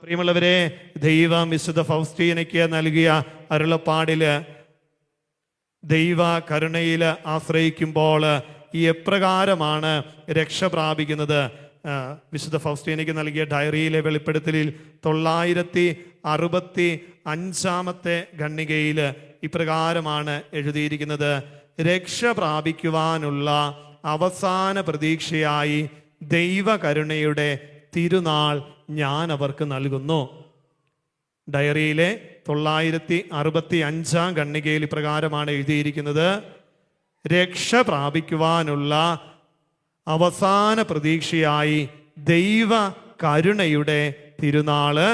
പ്രിയമുള്ളവരെ, ദൈവം വിശുദ്ധ ഫൗസ്റ്റീനയ്ക്ക് നൽകിയ അരുളപ്പാടില് ദൈവ കരുണയിൽ ആശ്രയിക്കുമ്പോൾ എപ്രകാരമാണ് രക്ഷ പ്രാപിക്കുന്നത്? വിശുദ്ധ ഫൗസ്റ്റീനയ്ക്ക് നൽകിയ ഡയറിയിലെ വെളിപ്പെടുത്തലിൽ 965 ഖണ്ഡികയിൽ ഇപ്രകാരമാണ് എഴുതിയിരിക്കുന്നത്: രക്ഷ പ്രാപിക്കുവാനുള്ള അവസാന പ്രതീക്ഷയായി ദൈവകരുണയുടെ തിരുനാൾ ഞാൻ അവർക്ക് നൽകുന്നു. ഡയറിയിലെ 965 ഖണ്ഡികയിൽ ഇപ്രകാരമാണ് എഴുതിയിരിക്കുന്നത്: രക്ഷ പ്രാപിക്കുവാനുള്ള അവസാന പ്രതീക്ഷയായി ദൈവ കരുണയുടെ തിരുനാള്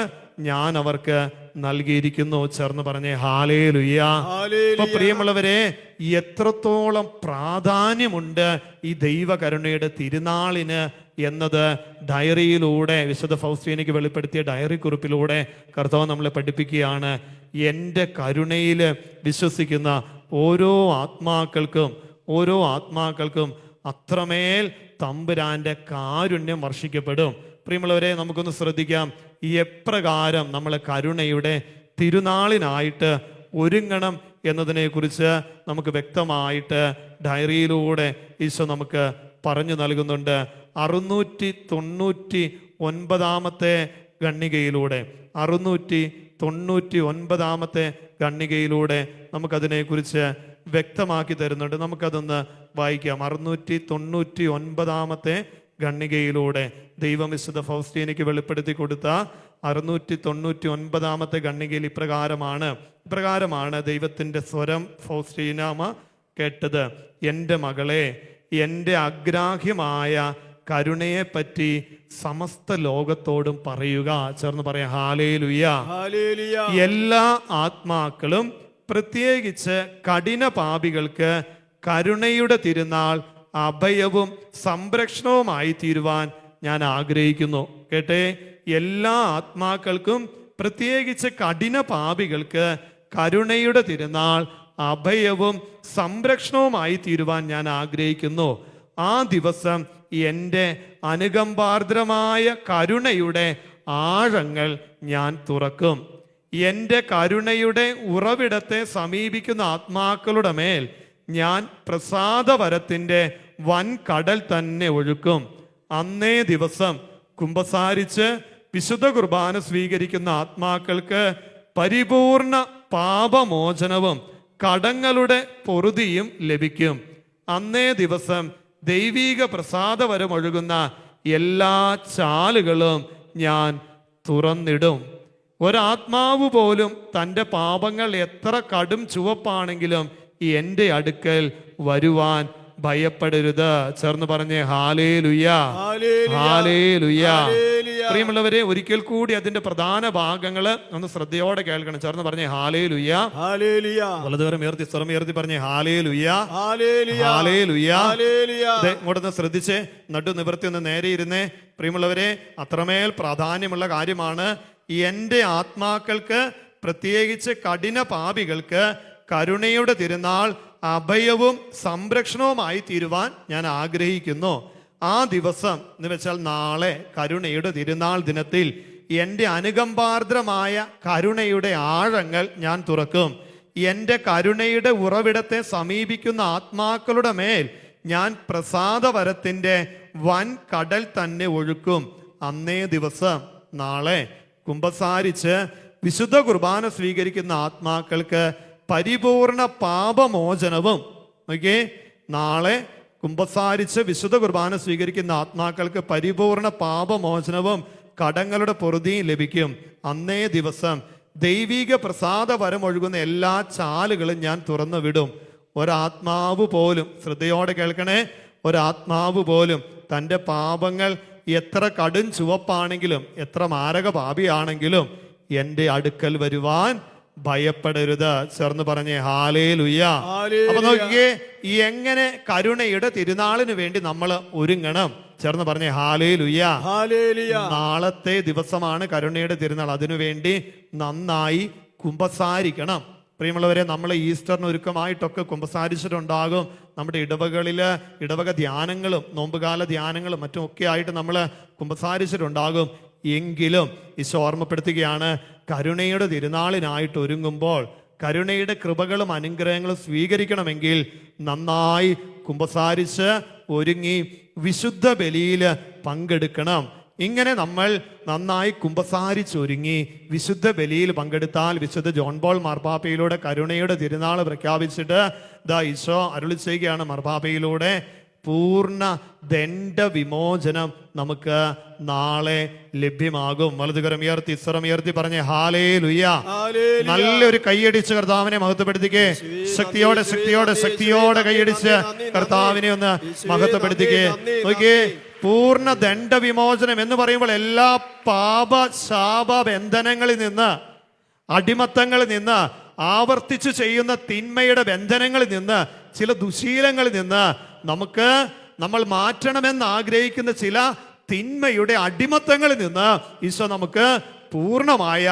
ഞാൻ അവർക്ക് നൽകിയിരിക്കുന്നു. ചേർന്ന് പറഞ്ഞേ ഹല്ലേലൂയ. അപ്പൊ പ്രിയമുള്ളവരെ, എത്രത്തോളം പ്രാധാന്യമുണ്ട് ഈ ദൈവകരുണയുടെ തിരുനാളിന് എന്നത് ഡയറിയിലൂടെ, വിശുദ്ധ ഫൗസ്റ്റീനയ്ക്ക് വെളിപ്പെടുത്തിയ ഡയറി കുറിപ്പിലൂടെ കർത്താവ് നമ്മളെ പഠിപ്പിക്കുകയാണ്. എൻ്റെ കരുണയിൽ വിശ്വസിക്കുന്ന ഓരോ ആത്മാക്കൾക്കും അത്രമേൽ തമ്പുരാന്റെ കാരുണ്യം വർഷിക്കപ്പെടും. പ്രിയമുള്ളവരെ, നമുക്കൊന്ന് ശ്രദ്ധിക്കാം. എപ്രകാരം നമ്മൾ കരുണയുടെ തിരുനാളിനായിട്ട് ഒരുങ്ങണം എന്നതിനെക്കുറിച്ച് നമുക്ക് വ്യക്തമായിട്ട് ഡയറിയിലൂടെ ഈശോ നമുക്ക് പറഞ്ഞു നൽകുന്നുണ്ട്. 699 ഖണ്ഡികയിലൂടെ 699 ഖണ്ഡികയിലൂടെ നമുക്കതിനെക്കുറിച്ച് വ്യക്തമാക്കി തരുന്നുണ്ട്. നമുക്കതൊന്ന് വായിക്കാം. 699 ഖണ്ഡികയിലൂടെ ദൈവം വിശുദ്ധ ഫൗസ്റ്റീനയ്ക്ക് വെളിപ്പെടുത്തി കൊടുത്ത 699 ഖണ്ഡികയിൽ ഇപ്രകാരമാണ് ദൈവത്തിൻ്റെ സ്വരം ഫൗസ്റ്റീനാമ കേട്ടത്: എൻ്റെ മകളെ, എൻ്റെ അഗ്രാഹ്യമായ കരുണയെപ്പറ്റി സമസ്ത ലോകത്തോടും പറയുക. ചേർന്ന് പറയാം ഹല്ലേലൂയ. എല്ലാ ആത്മാക്കളും, പ്രത്യേകിച്ച് കഠിന പാപികൾക്ക് കരുണയുടെ തിരുനാൾ അഭയവും സംരക്ഷണവുമായി തീരുവാൻ ഞാൻ ആഗ്രഹിക്കുന്നു. കേട്ടെ, എല്ലാ ആത്മാക്കൾക്കും, പ്രത്യേകിച്ച് കഠിന പാപികൾക്ക് കരുണയുടെ തിരുനാൾ അഭയവും സംരക്ഷണവുമായി തീരുവാൻ ഞാൻ ആഗ്രഹിക്കുന്നു. ആ ദിവസം എൻ്റെ അനുകമ്പാർദ്രമായ കരുണയുടെ ആഴങ്ങൾ ഞാൻ തുറക്കും. എൻ്റെ കരുണയുടെ ഉറവിടത്തെ സമീപിക്കുന്ന ആത്മാക്കളുടെ മേൽ ഞാൻ പ്രസാദവരത്തിൻ്റെ വൻ കടൽ തന്നെ ഒഴുക്കും. അന്നേ ദിവസം കുമ്പസാരിച്ച് വിശുദ്ധ കുർബാന സ്വീകരിക്കുന്ന ആത്മാക്കൾക്ക് പരിപൂർണ പാപമോചനവും കടങ്ങളുടെ പൊറുതിയും ലഭിക്കും. അന്നേ ദിവസം ദൈവീക പ്രസാദവരം ഒഴുകുന്ന എല്ലാ ചാലുകളും ഞാൻ തുറന്നിടും. ഒരാത്മാവ് പോലും തൻ്റെ പാപങ്ങൾ എത്ര കടും ചുവപ്പാണെങ്കിലും എൻ്റെ അടുക്കൽ വരുവാൻ ഭയപ്പെടരുത്. ചേർന്ന് പറഞ്ഞേ ഹല്ലേലൂയ, ഹല്ലേലൂയ. പ്രിയമുള്ളവരെ, ഒരിക്കൽ കൂടി അതിന്റെ പ്രധാന ഭാഗങ്ങൾ ഒന്ന് ശ്രദ്ധയോടെ കേൾക്കണം. ചേർന്ന് പറഞ്ഞേ ഹല്ലേലൂയ, ഹല്ലേലൂയ. വലതുകരം ഉയർത്തി സ്വരം ഉയർത്തി പറഞ്ഞേ ഹല്ലേലൂയ, ഹല്ലേലൂയ. ഇങ്ങോട്ടൊന്ന് ശ്രദ്ധിച്ച് നടു നിവർത്തി ഒന്ന് നേരെ ഇരുന്നേ. പ്രിയമുള്ളവരെ, അത്രമേൽ പ്രാധാന്യമുള്ള കാര്യമാണ്. എൻ്റെ ആത്മാക്കൾക്ക്, പ്രത്യേകിച്ച് കഠിന പാപികൾക്ക് കരുണയുടെ തിരുനാൾ അഭയവും സംരക്ഷണവുമായി തീരുവാൻ ഞാൻ ആഗ്രഹിക്കുന്നു. ആ ദിവസം എന്ന് വെച്ചാൽ നാളെ, കരുണയുടെ തിരുനാൾ ദിനത്തിൽ എൻ്റെ അനുകമ്പാർദ്രമായ കരുണയുടെ ആഴങ്ങൾ ഞാൻ തുറക്കും. എൻ്റെ കരുണയുടെ ഉറവിടത്തെ സമീപിക്കുന്ന ആത്മാക്കളുടെ മേൽ ഞാൻ പ്രസാദവരത്തിൻ്റെ വൻ കടൽ തന്നെ ഒഴുക്കും. അന്നേ ദിവസം, നാളെ, കുമ്പസാരിച്ച് വിശുദ്ധ കുർബാന സ്വീകരിക്കുന്ന ആത്മാക്കൾക്ക് പരിപൂർണ പാപമോചനവും, നാളെ കുമ്പസാരിച്ച് വിശുദ്ധ കുർബാന സ്വീകരിക്കുന്ന ആത്മാക്കൾക്ക് പരിപൂർണ പാപമോചനവും കടങ്ങളുടെ പൊറുതിയും ലഭിക്കും. അന്നേ ദിവസം ദൈവിക പ്രസാദവരം ഒഴുകുന്ന എല്ലാ ചാലുകളും ഞാൻ തുറന്നു വിടും. ഒരാത്മാവ് പോലും, ശ്രദ്ധയോടെ കേൾക്കണേ, ഒരാത്മാവ് പോലും തൻ്റെ പാപങ്ങൾ എത്ര കടും ചുവപ്പാണെങ്കിലും, എത്ര മാരക പാപിയാണെങ്കിലും എൻ്റെ അടുക്കൽ വരുവാൻ ഭയപ്പെടരുത്. ചേർന്ന് പറഞ്ഞേ ഹല്ലേലൂയ. അപ്പൊ നോക്കിയേ, എങ്ങനെ കരുണയുടെ തിരുനാളിന് വേണ്ടി നമ്മൾ ഒരുങ്ങണം. ചേർന്ന് പറഞ്ഞേ ഹല്ലേലൂയ. നാളത്തെ ദിവസമാണ് കരുണയുടെ തിരുനാൾ. അതിനുവേണ്ടി നന്നായി കുമ്പസാരിക്കണം. പ്രിയമുള്ളവരെ, നമ്മൾ ഈസ്റ്ററിന് ഒരുക്കമായിട്ടൊക്കെ കുമ്പസാരിച്ചിട്ടുണ്ടാകും. നമ്മുടെ ഇടവക ധ്യാനങ്ങളും നോമ്പുകാല ധ്യാനങ്ങളും മറ്റും ഒക്കെ ആയിട്ട് നമ്മൾ കുമ്പസാരിച്ചിട്ടുണ്ടാകും. എങ്കിലും ഈശോ ഓർമ്മപ്പെടുത്തുകയാണ്, കരുണയുടെ തിരുനാളിനായിട്ട് ഒരുങ്ങുമ്പോൾ കരുണയുടെ കൃപകളും അനുഗ്രഹങ്ങളും സ്വീകരിക്കണമെങ്കിൽ നന്നായി കുമ്പസാരിച്ച് ഒരുങ്ങി വിശുദ്ധ ബലിയിൽ പങ്കെടുക്കണം. ഇങ്ങനെ നമ്മൾ നന്നായി കുമ്പസാരിച്ചൊരുങ്ങി വിശുദ്ധ ബലിയിൽ പങ്കെടുത്താൽ വിശുദ്ധ ജോൺ പോൾ മാർപ്പാപ്പയിലൂടെ കരുണയുടെ തിരുനാൾ പ്രഖ്യാപിച്ചിട്ട് ഈശോ അരുളി ചെയ്യുകയാണ്, മാർപ്പാപ്പയിലൂടെ പൂർണ്ണ ദണ്ഡ വിമോചനം നമുക്ക് നാളെ ലഭ്യമാകും. വലതുകരം ഉയർത്തി സ്വരമുയർത്തി പറഞ്ഞേ ഹല്ലേലൂയ. നല്ലൊരു കൈയടിച്ച് കർത്താവിനെ മഹത്വപ്പെടുത്തിക്കേ. ശക്തിയോടെ ശക്തിയോടെ ശക്തിയോടെ കൈയടിച്ച് കർത്താവിനെ ഒന്ന് മഹത്വപ്പെടുത്തിക്കേ. നോക്കിയേ, പൂർണ്ണ ദണ്ഡ വിമോചനം എന്ന് പറയുമ്പോൾ എല്ലാ പാപ ശാപ ബന്ധനങ്ങളിൽ നിന്ന്, അടിമത്തങ്ങളിൽ നിന്ന്, ആവർത്തിച്ചു ചെയ്യുന്ന തിന്മയുടെ ബന്ധനങ്ങളിൽ നിന്ന്, ചില ദുശീലങ്ങളിൽ നിന്ന് നമ്മൾ മാറ്റണമെന്ന് ആഗ്രഹിക്കുന്ന ചില തിന്മയുടെ അടിമത്തങ്ങളിൽ നിന്ന് ഈശോ നമുക്ക് പൂർണ്ണമായ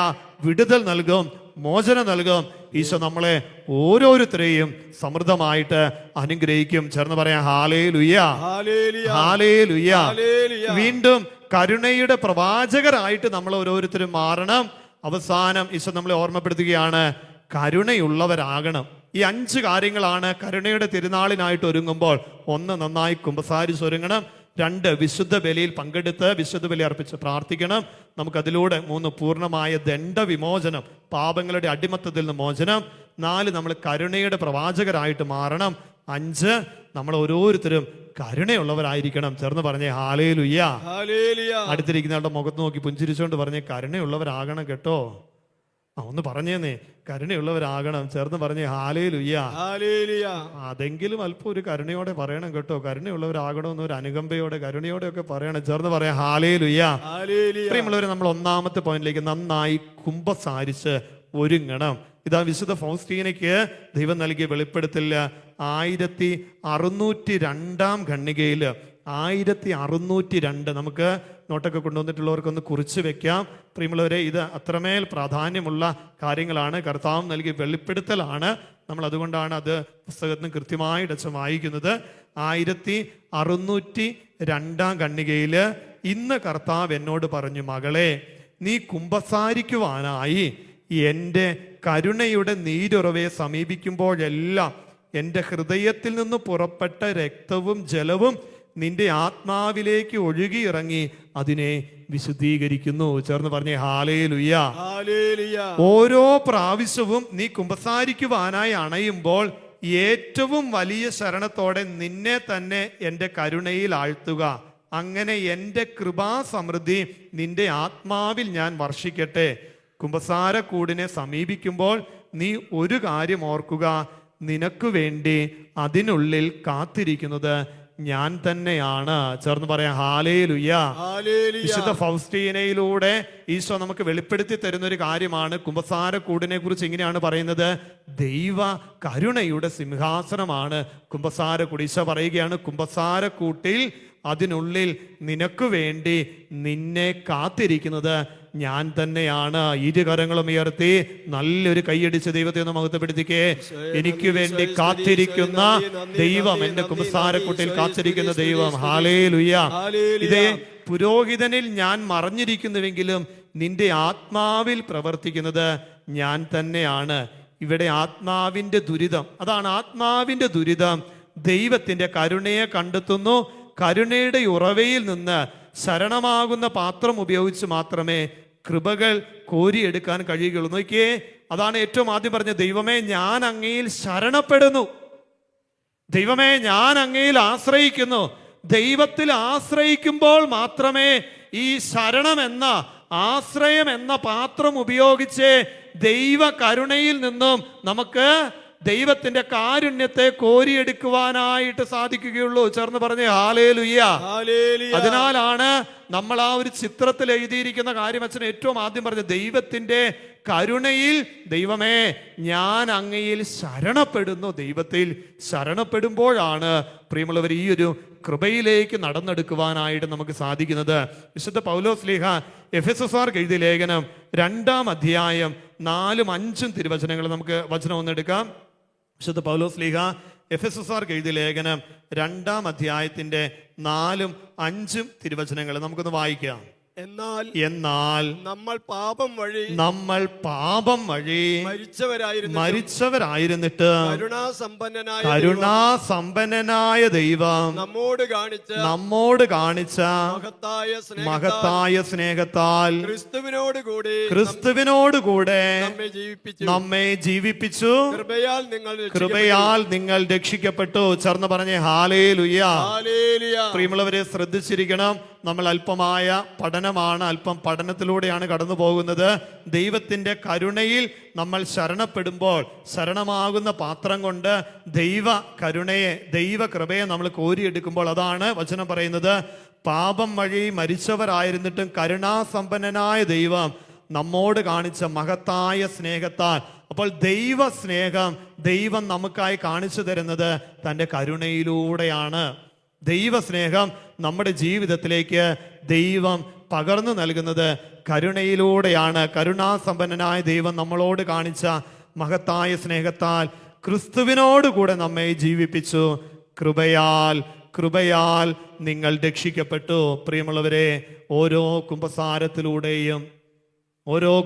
വിടുതൽ നൽകും, മോചനം നൽകും. ഈശോ നമ്മളെ ഓരോരുത്തരെയും സമൃദ്ധമായിട്ട് അനുഗ്രഹിക്കും. ചേർന്ന് പറയാം ഹല്ലേലൂയ, ഹല്ലേലൂയ. വീണ്ടും കരുണയുടെ പ്രവാചകരായിട്ട് നമ്മൾ ഓരോരുത്തരും മാറണം. അവസാനം ഈശോ നമ്മളെ ഓർമ്മപ്പെടുത്തുകയാണ്, കരുണയുള്ളവരാകണം. ഈ 5 കാര്യങ്ങളാണ് കരുണയുടെ തിരുനാളിനായിട്ട് ഒരുങ്ങുമ്പോൾ. 1, നന്നായി കുമ്പസാരിച്ചൊരുങ്ങണം. 2, വിശുദ്ധ ബലിയിൽ പങ്കെടുത്ത് വിശുദ്ധ ബലി അർപ്പിച്ച് പ്രാർത്ഥിക്കണം. നമുക്കതിലൂടെ 3, പൂർണ്ണമായ ദണ്ഡ വിമോചനം, പാപങ്ങളുടെ അടിമത്തത്തിൽ നിന്ന് മോചനം. 4, നമ്മൾ കരുണയുടെ പ്രവാചകരായിട്ട് മാറണം. 5, നമ്മൾ ഓരോരുത്തരും കരുണയുള്ളവരായിരിക്കണം. ചേർന്ന് പറഞ്ഞേ ഹല്ലേലൂയ. അടുത്തിരിക്കുന്നവരുടെ മുഖത്ത് നോക്കി പുഞ്ചിരിച്ചുകൊണ്ട് പറഞ്ഞേ കരുണയുള്ളവരാകണം കേട്ടോ. ഒന്ന് പറഞ്ഞേന്നേ, കരുണയുള്ളവരാകണം. ചേർന്ന് പറഞ്ഞേ ഹല്ലേലൂയ. അതെങ്കിലും അല്പം ഒരു കരുണയോടെ പറയണം കേട്ടോ. കരുണയുള്ളവരാകണമെന്ന് ഒരു അനുകമ്പയോടെ കരുണയോടെ ഒക്കെ പറയണം. ചേർന്ന് പറയാം ഹല്ലേലൂയ. പ്രിയമുള്ളവരെ, നമ്മൾ 1ാമത്തെ പോയിന്റിലേക്ക് നന്നായി കുമ്പസാരിച്ച് ഒരുങ്ങണം. ഇതാ വിശുദ്ധ ഫൗസ്റ്റീനയ്ക്ക് ദൈവം നൽകിയ വെളിപ്പെടുത്തൽ 1602 ഖണ്ഡികയിൽ 1602 നമുക്ക് നോട്ടൊക്കെ കൊണ്ടുവന്നിട്ടുള്ളവർക്കൊന്ന് കുറിച്ച് വെക്കാം. പ്രിയമുള്ളവരെ, ഇത് അത്രമേൽ പ്രാധാന്യമുള്ള കാര്യങ്ങളാണ്. കർത്താവ് നൽകിയ വെളിപ്പെടുത്തലാണ്. നമ്മൾ അതുകൊണ്ടാണ് അത് പുസ്തകത്തിന് കൃത്യമായിട്ട് അച്ഛൻ വായിക്കുന്നത്. 1602 ഖണ്ഡികയിൽ ഇന്ന് കർത്താവ് എന്നോട് പറഞ്ഞു, മകളെ, നീ കുമ്പസാരിക്കുവാനായി എൻ്റെ കരുണയുടെ നീരുറവയെ സമീപിക്കുമ്പോഴെല്ലാം എൻ്റെ ഹൃദയത്തിൽ നിന്ന് പുറപ്പെട്ട രക്തവും ജലവും നിന്റെ ആത്മാവിലേക്ക് ഒഴുകിയിറങ്ങി അതിനെ വിശുദ്ധീകരിക്കുന്നു. ചേർന്ന് പറഞ്ഞേ ഹല്ലേലൂയ. ഓരോ പ്രാവശ്യവും നീ കുമ്പസാരിക്കുവാനായി അണയുമ്പോൾ ഏറ്റവും വലിയ ശരണത്തോടെ നിന്നെ തന്നെ എൻ്റെ കരുണയിൽ ആഴ്ത്തുക. അങ്ങനെ എൻ്റെ കൃപാസമൃദ്ധി നിന്റെ ആത്മാവിൽ ഞാൻ വർഷിക്കട്ടെ. കുമ്പസാരക്കൂടിനെ സമീപിക്കുമ്പോൾ നീ ഒരു കാര്യം ഓർക്കുക, നിനക്ക് വേണ്ടി അതിനുള്ളിൽ കാത്തിരിക്കുന്നത് ഞാൻ തന്നെയാണ്. ചേർന്ന് പറയാം ഹല്ലേലൂയ. വിശുദ്ധ ഫൗസ്റ്റീനയിലൂടെ ഈശോ നമുക്ക് വെളിപ്പെടുത്തി തരുന്ന ഒരു കാര്യമാണ്. കുമ്പസാരക്കൂടിനെ കുറിച്ച് ഇങ്ങനെയാണ് പറയുന്നത്, ദൈവ കരുണയുടെ സിംഹാസനമാണ് കുമ്പസാരക്കൂട്. ഈശോ പറയുകയാണ്, കുമ്പസാരക്കൂട്ടിൽ അതിനുള്ളിൽ നിനക്ക് വേണ്ടി നിന്നെ കാത്തിരിക്കുന്നത് ഞാൻ തന്നെയാണ്. ഇരുകരങ്ങളും ഉയർത്തി നല്ലൊരു കൈയടിച്ച് ദൈവത്തെ ഒന്ന് മഹത്വപ്പെടുത്തിക്കേ. എനിക്ക് വേണ്ടി കാത്തിരിക്കുന്ന ദൈവം, എന്റെ കുമ്പസാരക്കൂട്ടിൽ കാത്തിരിക്കുന്ന ദൈവം. ഹല്ലേലൂയ. ഇതേ പുരോഹിതനിൽ ഞാൻ മറഞ്ഞിരിക്കുന്നുവെങ്കിലും നിന്റെ ആത്മാവിൽ പ്രവർത്തിക്കുന്നത് ഞാൻ തന്നെയാണ്. ഇവിടെ ആത്മാവിന്റെ ദുരിതം, അതാണ് ആത്മാവിന്റെ ദുരിതം. ദൈവത്തിന്റെ കരുണയെ കണ്ടെത്തുന്നു. കരുണയുടെ ഉറവയിൽ നിന്ന് ശരണമാകുന്ന പാത്രം ഉപയോഗിച്ച് മാത്രമേ കൃപകൾ കോരിയെടുക്കാൻ കഴിയുകയുള്ളൂ. നോക്കിയേ, അതാണ് ഏറ്റവും ആദ്യം പറഞ്ഞ, ദൈവമേ ഞാൻ അങ്ങയിൽ ശരണപ്പെടുന്നു, ദൈവമേ ഞാൻ അങ്ങയിൽ ആശ്രയിക്കുന്നു. ദൈവത്തിൽ ആശ്രയിക്കുമ്പോൾ മാത്രമേ ഈ ശരണം എന്ന ആശ്രയം എന്ന പാത്രം ഉപയോഗിച്ച് ദൈവ കരുണയിൽ നിന്നും നമുക്ക് ദൈവത്തിന്റെ കാരുണ്യത്തെ കോരിയെടുക്കുവാനായിട്ട് സാധിക്കുകയുള്ളൂ. ചേർന്ന് പറഞ്ഞേ ഹല്ലേലൂയ. അതിനാലാണ് നമ്മൾ ആ ഒരു ചിത്രത്തിൽ എഴുതിയിരിക്കുന്ന കാര്യം അച്ഛൻ ഏറ്റവും ആദ്യം പറഞ്ഞ, ദൈവത്തിന്റെ കരുണയിൽ, ദൈവമേ ഞാൻ അങ്ങയിൽ ശരണപ്പെടുന്നു. ദൈവത്തിൽ ശരണപ്പെടുമ്പോഴാണ് പ്രിയമുള്ളവർ ഈ ഒരു കൃപയിലേക്ക് നടന്നെടുക്കുവാനായിട്ട് നമുക്ക് സാധിക്കുന്നത്. വിശുദ്ധ പൗലോസ്ലീഹ എഫെസോസ്യർക്ക് എഴുതിയ ലേഖനം 2-ാം അധ്യായം 4-ഉം 5-ഉം തിരുവചനങ്ങൾ നമുക്ക് വചനം ഒന്നെടുക്കാം. വിശുദ്ധ പൗലോസ്ലീഹ എഫെസോസ്യർക്ക് എഴുതിയ ലേഖനം 2-ാം അധ്യായത്തിന്റെ 4-ഉം 5-ഉം തിരുവചനങ്ങൾ നമുക്കൊന്ന് വായിക്കാം. എന്നാൽ നമ്മൾ പാപം വഴി മരിച്ചവരായിരുന്നിട്ട് കരുണാസമ്പന്നനായ ദൈവം നമ്മോട് കാണിച്ച മഹത്തായ സ്നേഹത്താൽ ക്രിസ്തുവിനോടുകൂടെ നമ്മെ ജീവിപ്പിച്ചു. കൃപയാൽ നിങ്ങൾ രക്ഷിക്കപ്പെട്ടു. ചേർന്ന് പറഞ്ഞേ ഹല്ലേലൂയ. പ്രിയമുള്ളവരെ, ശ്രദ്ധിച്ചിരിക്കണം. നമ്മൾ അല്പമായ പഠനമാണ്, അല്പം പഠനത്തിലൂടെയാണ് കടന്നു പോകുന്നത്. ദൈവത്തിൻ്റെ കരുണയിൽ നമ്മൾ ശരണപ്പെടുമ്പോൾ ശരണമാകുന്ന പാത്രം കൊണ്ട് ദൈവ കരുണയെ, ദൈവ കൃപയെ നമ്മൾ കോരിയെടുക്കുമ്പോൾ അതാണ് വചനം പറയുന്നത്, പാപം വഴി മരിച്ചവരായിരുന്നിട്ടും കരുണാസമ്പന്നനായ ദൈവം നമ്മോട് കാണിച്ച മഹത്തായ സ്നേഹത്താൽ. അപ്പോൾ ദൈവ സ്നേഹം ദൈവം നമുക്കായി കാണിച്ചു തരുന്നത് തൻ്റെ കരുണയിലൂടെയാണ്. ദൈവസ്നേഹം നമ്മുടെ ജീവിതത്തിലേക്ക് ദൈവം പകർന്നു നൽകുന്നത് കരുണയിലൂടെയാണ്. കരുണാസമ്പന്നനായ ദൈവം നമ്മളോട് കാണിച്ച മഹത്തായ സ്നേഹത്താൽ ക്രിസ്തുവിനോടുകൂടെ നമ്മെ ജീവിപ്പിച്ചു. കൃപയാൽ നിങ്ങൾ രക്ഷിക്കപ്പെട്ടു. പ്രിയമുള്ളവരെ, ഓരോ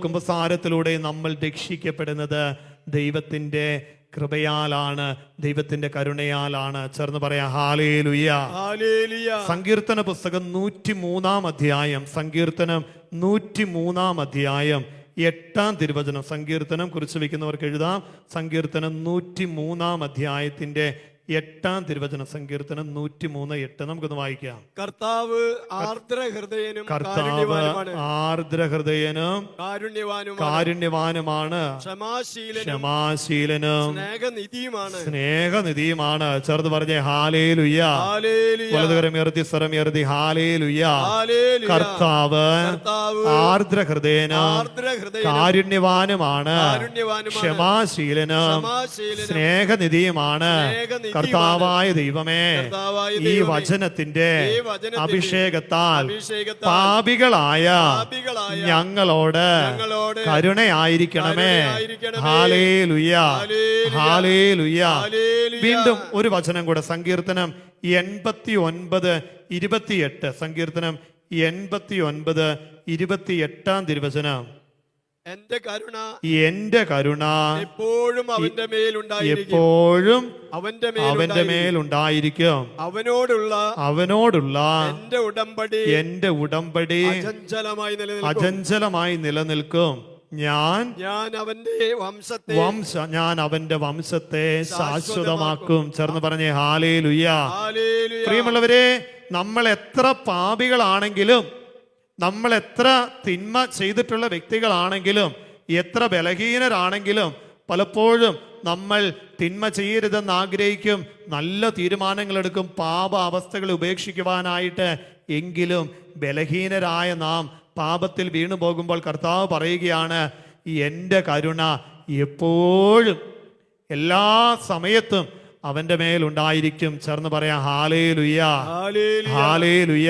കുമ്പസാരത്തിലൂടെയും നമ്മൾ രക്ഷിക്കപ്പെടുന്നത് ദൈവത്തിൻ്റെ കൃപയാലാണ്, ദൈവത്തിന്റെ കരുണയാലാണ്. ചേർന്ന് പറയാം ഹല്ലേലൂയ. സങ്കീർത്തന പുസ്തകം 103-ാം അധ്യായം, സങ്കീർത്തനം 103-ാം അധ്യായം 8-ാം തിരുവചനം. സങ്കീർത്തനം കുറിച്ച് വയ്ക്കുന്നവർക്ക് എഴുതാം. സങ്കീർത്തനം 103-ാം അധ്യായത്തിന്റെ 8-ാം തിരുവചനം. സങ്കീർത്തനം 103:8 നമുക്കൊന്ന് വായിക്കാം. കർത്താവ് ആർദ്രഹൃദയനും കാരുണ്യവാനുമാണ്, ക്ഷമാശീലനും സ്നേഹനിധിയുമാണ്. ചേർന്ന് പറഞ്ഞേ ഹല്ലേലൂയ. വലതുകരം ഉയർത്തി സ്വരം ഉയർത്തി ഹല്ലേലൂയ. കർത്താവ് ആർദ്രഹൃദയനും കാരുണ്യവാനുമാണ്, ക്ഷമാശീലനും സ്നേഹനിധിയുമാണ്. കർത്താവായ ദൈവമേ, ഈ വചനത്തിന്റെ അഭിഷേകത്താൽ പാപികളായ ഞങ്ങളോട് കരുണയായിരിക്കണമേ. Hallelujah, hallelujah. വീണ്ടും ഒരു വചനം കൂടെ, സങ്കീർത്തനം 89:28. സങ്കീർത്തനം 89:28 തിരുവചനം. എന്റെ കരുണ എപ്പോഴും അവന്റെ മേലുണ്ടായിരിക്കും. അവനോടുള്ള എന്റെ ഉടമ്പടി അചഞ്ചലമായി നിലനിൽക്കും. ഞാൻ അവന്റെ വംശത്തെ ശാശ്വതമാക്കും. ചേർന്ന് പറഞ്ഞേ ഹല്ലേലൂയ. പ്രിയമുള്ളവരെ, നമ്മൾ എത്ര പാപികളാണെങ്കിലും, നമ്മൾ എത്ര തിന്മ ചെയ്തിട്ടുള്ള വ്യക്തികളാണെങ്കിലും, എത്ര ബലഹീനരാണെങ്കിലും, പലപ്പോഴും നമ്മൾ തിന്മ ചെയ്യരുതെന്ന് ആഗ്രഹിക്കും, നല്ല തീരുമാനങ്ങൾ എടുക്കും, പാപ അവസ്ഥകളെ ഉപേക്ഷിക്കുവാനായിട്ട്. എങ്കിലും ബലഹീനരായ നാം പാപത്തിൽ വീണു പോകുമ്പോൾ കർത്താവ് പറയുകയാണ്, എൻ്റെ കരുണ എപ്പോഴും എല്ലാ സമയത്തും അവന്റെ മേലുണ്ടായിരിക്കും. ചേർന്ന് പറയാം ഹല്ലേലൂയ, ഹല്ലേലൂയ.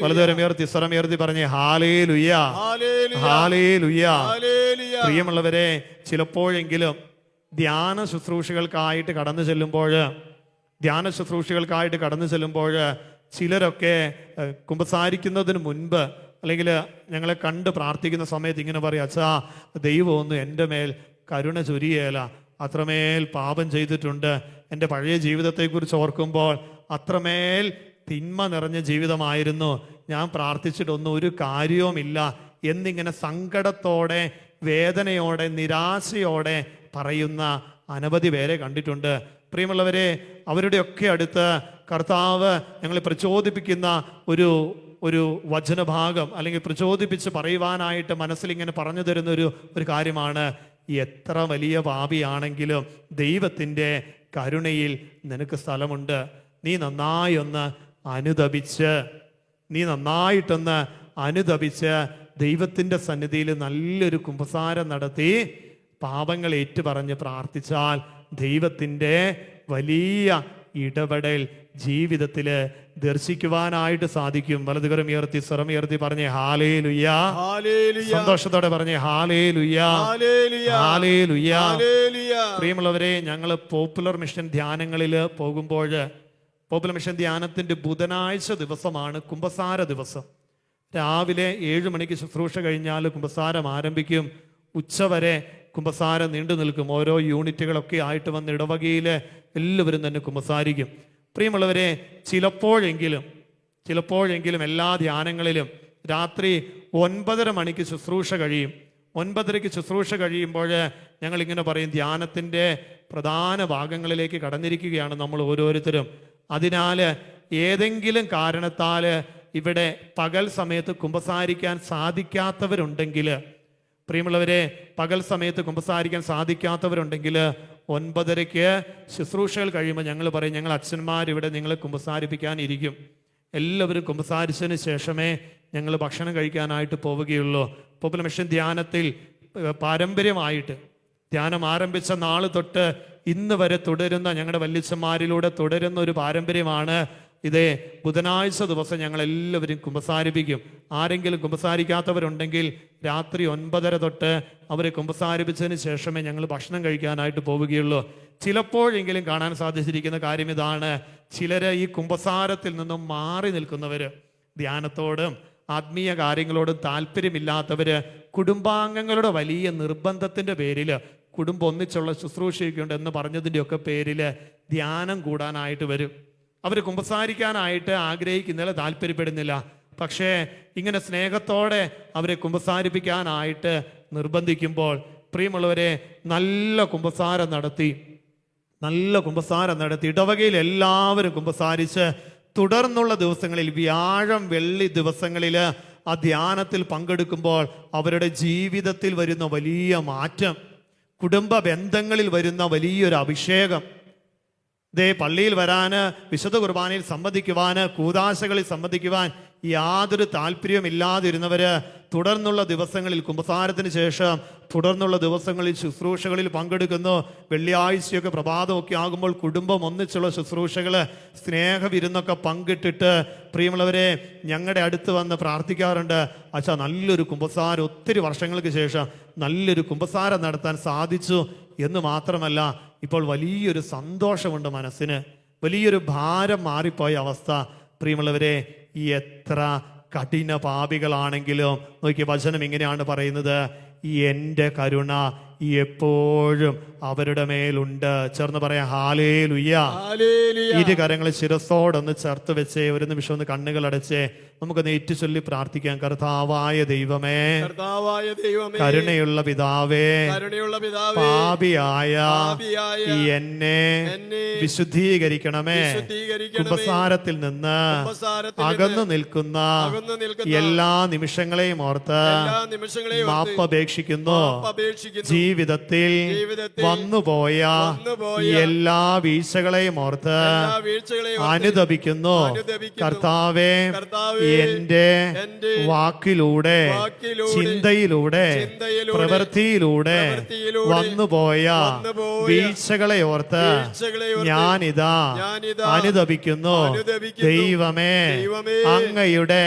വലതുകരം ഉയർത്തി സ്വരം ഉയർത്തി പറഞ്ഞേ ഹല്ലേലൂയ, ഹല്ലേലൂയ. പ്രിയമുള്ളവരെ, ചിലപ്പോഴെങ്കിലും ധ്യാന ശുശ്രൂഷകൾക്കായിട്ട് കടന്നു ചെല്ലുമ്പോൾ ചിലരൊക്കെ കുമ്പസാരിക്കുന്നതിന് മുൻപ് അല്ലെങ്കിൽ ഞങ്ങളെ കണ്ട് പ്രാർത്ഥിക്കുന്ന സമയത്ത് ഇങ്ങനെ പറയും, അച്ഛാ, ദൈവമൊന്നും എൻ്റെ മേൽ കരുണ ചൊരിയേല, അത്രമേൽ പാപം ചെയ്തിട്ടുണ്ട്. എൻ്റെ പഴയ ജീവിതത്തെക്കുറിച്ച് ഓർക്കുമ്പോൾ അത്രമേൽ തിന്മ നിറഞ്ഞ ജീവിതമായിരുന്നു, ഞാൻ പ്രാർത്ഥിച്ചിട്ടൊന്നും ഒരു കാര്യവുമില്ല എന്നിങ്ങനെ സങ്കടത്തോടെ, വേദനയോടെ, നിരാശയോടെ പറയുന്ന അനവധി പേരെ കണ്ടിട്ടുണ്ട്. പ്രിയമുള്ളവരെ, അവരുടെയൊക്കെ അടുത്ത് കർത്താവ് ഞങ്ങളെ പ്രചോദിപ്പിക്കുന്ന ഒരു വചനഭാഗം അല്ലെങ്കിൽ പ്രചോദിപ്പിച്ച് പറയുവാനായിട്ട് മനസ്സിലിങ്ങനെ പറഞ്ഞു തരുന്ന ഒരു കാര്യമാണ്, എത്ര വലിയ പാപിയാണെങ്കിലും ദൈവത്തിൻ്റെ കരുണയിൽ നിനക്ക് സ്ഥലമുണ്ട്. നീ നന്നായിട്ടൊന്ന് അനുദപിച്ച് ദൈവത്തിൻ്റെ സന്നിധിയിൽ നല്ലൊരു കുമ്പസാരം നടത്തി പാപങ്ങൾ ഏറ്റുപറഞ്ഞ് പ്രാർത്ഥിച്ചാൽ ദൈവത്തിൻ്റെ വലിയ ഇടപെടൽ ജീവിതത്തിൽ ദർശിക്കുവാനായിട്ട് സാധിക്കും. വലതുകരം ഉയർത്തി സ്വരം ഉയർത്തി പറഞ്ഞേ ഹല്ലേലൂയ. സന്തോഷത്തോടെ പറഞ്ഞേ ഹല്ലേലൂയ, ഹല്ലേലൂയ. പ്രിയമുള്ളവരെ, ഞങ്ങൾ പോപ്പുലർ മിഷൻ ധ്യാനങ്ങളിൽ പോകുമ്പോൾ, പോപ്പുലർ മിഷൻ ധ്യാനത്തിന്റെ ബുധനാഴ്ച ദിവസമാണ് കുമ്പസാര ദിവസം. രാവിലെ 7 മണിക്ക് ശുശ്രൂഷ കഴിഞ്ഞാൽ കുമ്പസാരം ആരംഭിക്കും. ഉച്ചവരെ കുമ്പസാരം നീണ്ടു നിൽക്കും. ഓരോ യൂണിറ്റുകളൊക്കെ ആയിട്ട് വന്ന് ഇടവകയിൽ എല്ലാവരും തന്നെ കുമ്പസാരിക്കും. പ്രിയമുള്ളവരെ, ചിലപ്പോഴെങ്കിലും എല്ലാ ധ്യാനങ്ങളിലും രാത്രി 9:30 മണിക്ക് ശുശ്രൂഷ കഴിയും. 9:30-ക്ക് ശുശ്രൂഷ കഴിയുമ്പോൾ ഞങ്ങളിങ്ങനെ പറയും, ധ്യാനത്തിൻ്റെ പ്രധാന ഭാഗങ്ങളിലേക്ക് കടന്നിരിക്കുകയാണ് നമ്മൾ ഓരോരുത്തരും. അതിനാൽ ഏതെങ്കിലും കാരണത്താൽ ഇവിടെ പകൽ സമയത്ത് കുമ്പസാരിക്കാൻ സാധിക്കാത്തവരുണ്ടെങ്കിൽ, പ്രിയമുള്ളവരെ, പകൽ സമയത്ത് കുമ്പസാരിക്കാൻ സാധിക്കാത്തവരുണ്ടെങ്കിൽ 9:30-ക്ക് ശുശ്രൂഷകൾ കഴിയുമ്പോൾ ഞങ്ങൾ പറയും, ഞങ്ങൾ അച്ഛന്മാരിവിടെ നിങ്ങളെ കുമ്പസാരിപ്പിക്കാൻ ഇരിക്കും. എല്ലാവരും കുമ്പസാരിച്ചതിന് ശേഷമേ ഞങ്ങൾ ഭക്ഷണം കഴിക്കാനായിട്ട് പോവുകയുള്ളൂ. പോപ്പുലർ മിഷൻ ധ്യാനത്തിൽ പാരമ്പര്യമായിട്ട് ധ്യാനം ആരംഭിച്ച നാൾ തൊട്ട് ഇന്ന് വരെ തുടരുന്ന, ഞങ്ങളുടെ വല്യച്ഛന്മാരിലൂടെ തുടരുന്ന ഒരു പാരമ്പര്യമാണ് ഇതേ. ബുധനാഴ്ച ദിവസം ഞങ്ങൾ എല്ലാവരും കുമ്പസാരിപ്പിക്കും. ആരെങ്കിലും കുമ്പസാരിക്കാത്തവരുണ്ടെങ്കിൽ രാത്രി 9:30 തൊട്ട് അവരെ കുമ്പസാരിപ്പിച്ചതിന് ശേഷമേ ഞങ്ങൾ ഭക്ഷണം കഴിക്കാനായിട്ട് പോവുകയുള്ളൂ. ചിലപ്പോഴെങ്കിലും കാണാൻ സാധിച്ചിരിക്കുന്ന കാര്യം ഇതാണ്, ചിലര് ഈ കുമ്പസാരത്തിൽ നിന്നും മാറി നിൽക്കുന്നവര്, ധ്യാനത്തോടും ആത്മീയ കാര്യങ്ങളോടും താല്പര്യമില്ലാത്തവര്, കുടുംബാംഗങ്ങളുടെ വലിയ നിർബന്ധത്തിന്റെ പേരില്, കുടുംബം ഒന്നിച്ചുള്ള ശുശ്രൂഷയൊക്കെയുണ്ട് എന്ന് പറഞ്ഞതിൻ്റെയൊക്കെ പേരില് ധ്യാനം കൂടാനായിട്ട് വരും. അവർ കുമ്പസാരിക്കാനായിട്ട് ആഗ്രഹിക്കുന്നതിൽ താല്പര്യപ്പെടുന്നില്ല. പക്ഷേ ഇങ്ങനെ സ്നേഹത്തോടെ അവരെ കുമ്പസാരിപ്പിക്കാനായിട്ട് നിർബന്ധിക്കുമ്പോൾ, പ്രിയമുള്ളവരെ, നല്ല കുമ്പസാരം നടത്തി ഇടവകയിൽ എല്ലാവരും കുമ്പസാരിച്ച് തുടർന്നുള്ള ദിവസങ്ങളിൽ, വ്യാഴം വെള്ളി ദിവസങ്ങളിൽ ആ ധ്യാനത്തിൽ പങ്കെടുക്കുമ്പോൾ അവരുടെ ജീവിതത്തിൽ വരുന്ന വലിയ മാറ്റം, കുടുംബ ബന്ധങ്ങളിൽ വരുന്ന വലിയൊരു അഭിഷേകം, പള്ളിയിൽ വരാന്, വിശുദ്ധ കുർബാനയിൽ സംബന്ധിക്കുവാന്, കൂദാശകളിൽ സംബന്ധിക്കുവാൻ യാതൊരു താല്പര്യമില്ലാതിരുന്നവര് തുടർന്നുള്ള ദിവസങ്ങളിൽ, കുമ്പസാരത്തിന് ശേഷം തുടർന്നുള്ള ദിവസങ്ങളിൽ ശുശ്രൂഷകളിൽ പങ്കെടുക്കുന്നു. വെള്ളിയാഴ്ചയൊക്കെ പ്രഭാതമൊക്കെ ആകുമ്പോൾ കുടുംബം ഒന്നിച്ചുള്ള ശുശ്രൂഷകള്, സ്നേഹവിരുന്നൊക്കെ പങ്കിട്ടിട്ട്, പ്രിയമുള്ളവരെ, ഞങ്ങളുടെ അടുത്ത് വന്ന് പ്രാർത്ഥിക്കാറുണ്ട്, അച്ഛാ നല്ലൊരു കുമ്പസാരം, ഒത്തിരി വർഷങ്ങൾക്ക് ശേഷം നല്ലൊരു കുമ്പസാരം നടത്താൻ സാധിച്ചു എന്ന് മാത്രമല്ല, ഇപ്പോൾ വലിയൊരു സന്തോഷമുണ്ട് മനസ്സിന്, വലിയൊരു ഭാരം മാറിപ്പോയ അവസ്ഥ. പ്രിയമുള്ളവരെ, എത്ര കഠിന പാപികളാണെങ്കിലും നോക്കിയ വചനം ഇങ്ങനെയാണ് പറയുന്നത്, എൻ്റെ കരുണ എപ്പോഴും അവരുടെ മേലുണ്ട്. ചേർന്ന് പറയാം, ഹാലേലുയ്യ. ഇരു കരങ്ങൾ ശിരസോടൊന്ന് ചേർത്ത് വെച്ചേ, ഒരു നിമിഷം ഒന്ന് കണ്ണുകൾ അടച്ചേ, നമുക്കൊന്ന് ഏറ്റുചൊല്ലി പ്രാർത്ഥിക്കാം. കർത്താവായ ദൈവമേ, കരുണയുള്ള പിതാവേ, പാപിയായ എന്നെ വിശുദ്ധീകരിക്കണമേ. കുമ്പസാരത്തിൽ നിന്ന് അകന്നു നിൽക്കുന്ന എല്ലാ നിമിഷങ്ങളെയും ഓർത്ത് മാപ്പപേക്ഷിക്കുന്നു. ജീവിതത്തിൽ വന്നുപോയ എല്ലാ വീഴ്ചകളെയും ഓർത്ത് അനുതപിക്കുന്നു. കർത്താവേ, എന്റെ വാക്കിലൂടെ, ചിന്തയിലൂടെ, പ്രവൃത്തിയിലൂടെ വന്നുപോയ വീഴ്ചകളെ ഓർത്ത് ഞാനിതാ അനുതപിക്കുന്നു. ദൈവമേ, അങ്ങയുടെ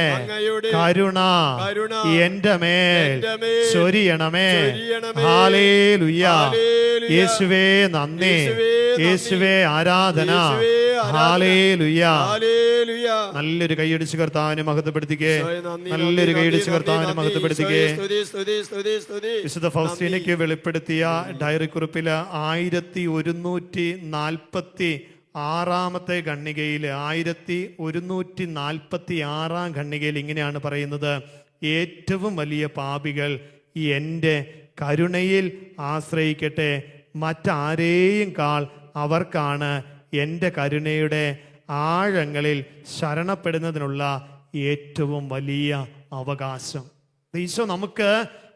കരുണ എന്റെ മേൽ ചൊരിയണമേ. ഹാലേലുയ്യ. യേശുവേ നന്ദി, യേശുവേ ആരാധന. ഹാലേലുയ്യ. നല്ലൊരു കൈയടിച്ച് കർത്താവിനെ മഹത്വപ്പെടുത്തിക്കേ, നല്ലൊരു കൈയടിച്ച് കർത്താവിനെ മഹത്വപ്പെടുത്തിക്കേ. വിശുദ്ധ ഫൗസ്റ്റീനയ്ക്ക് വെളിപ്പെടുത്തിയ ഡയറി കുറിപ്പില് 1146 ഖണ്ഡികയില് 1146 ഖണ്ഡികയിൽ ഇങ്ങനെയാണ് പറയുന്നത്, ഏറ്റവും വലിയ പാപികൾ എൻ്റെ കരുണയിൽ ആശ്രയിക്കട്ടെ, മറ്റാരെയും കാൾ അവർക്കാണ് എൻ്റെ കരുണയുടെ ആഴങ്ങളിൽ ശരണപ്പെടുന്നതിനുള്ള ഏറ്റവും വലിയ അവകാശം. ഈശോ നമുക്ക്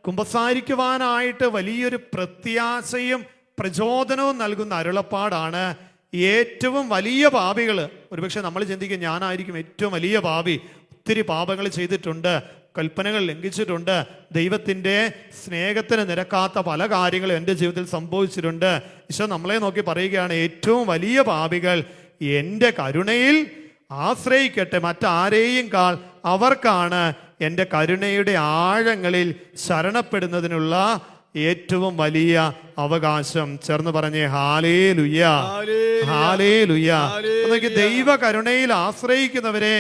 കുമ്പസാരിക്കുവാനായിട്ട് വലിയൊരു പ്രത്യാശയും പ്രചോദനവും നൽകുന്ന അരുളപ്പാടാണ്. ഏറ്റവും വലിയ പാപികൾ, ഒരുപക്ഷെ നമ്മൾ ചിന്തിക്കും ഞാനായിരിക്കും ഏറ്റവും വലിയ പാപി, ഒത്തിരി പാപങ്ങൾ ചെയ്തിട്ടുണ്ട്, കൽപ്പനകൾ ലംഘിച്ചിട്ടുണ്ട്, ദൈവത്തിൻ്റെ സ്നേഹത്തിന് നിരക്കാത്ത പല കാര്യങ്ങളും എൻ്റെ ജീവിതത്തിൽ സംഭവിച്ചിട്ടുണ്ട്. ഈശോ നമ്മളെ നോക്കി പറയുകയാണ്, ഏറ്റവും വലിയ പാപികൾ എൻ്റെ കരുണയിൽ ആശ്രയിക്കട്ടെ, മറ്റാരെയും കാൾ അവർക്കാണ് എൻ്റെ കരുണയുടെ ആഴങ്ങളിൽ ശരണപ്പെടുന്നതിനുള്ള ഏറ്റവും വലിയ അവകാശം. ചേർന്ന് പറഞ്ഞേ, ഹാലേലുയ്യ, ഹാലേലുയ്യ. ദൈവ കരുണയിൽ ആശ്രയിക്കുന്നവരെ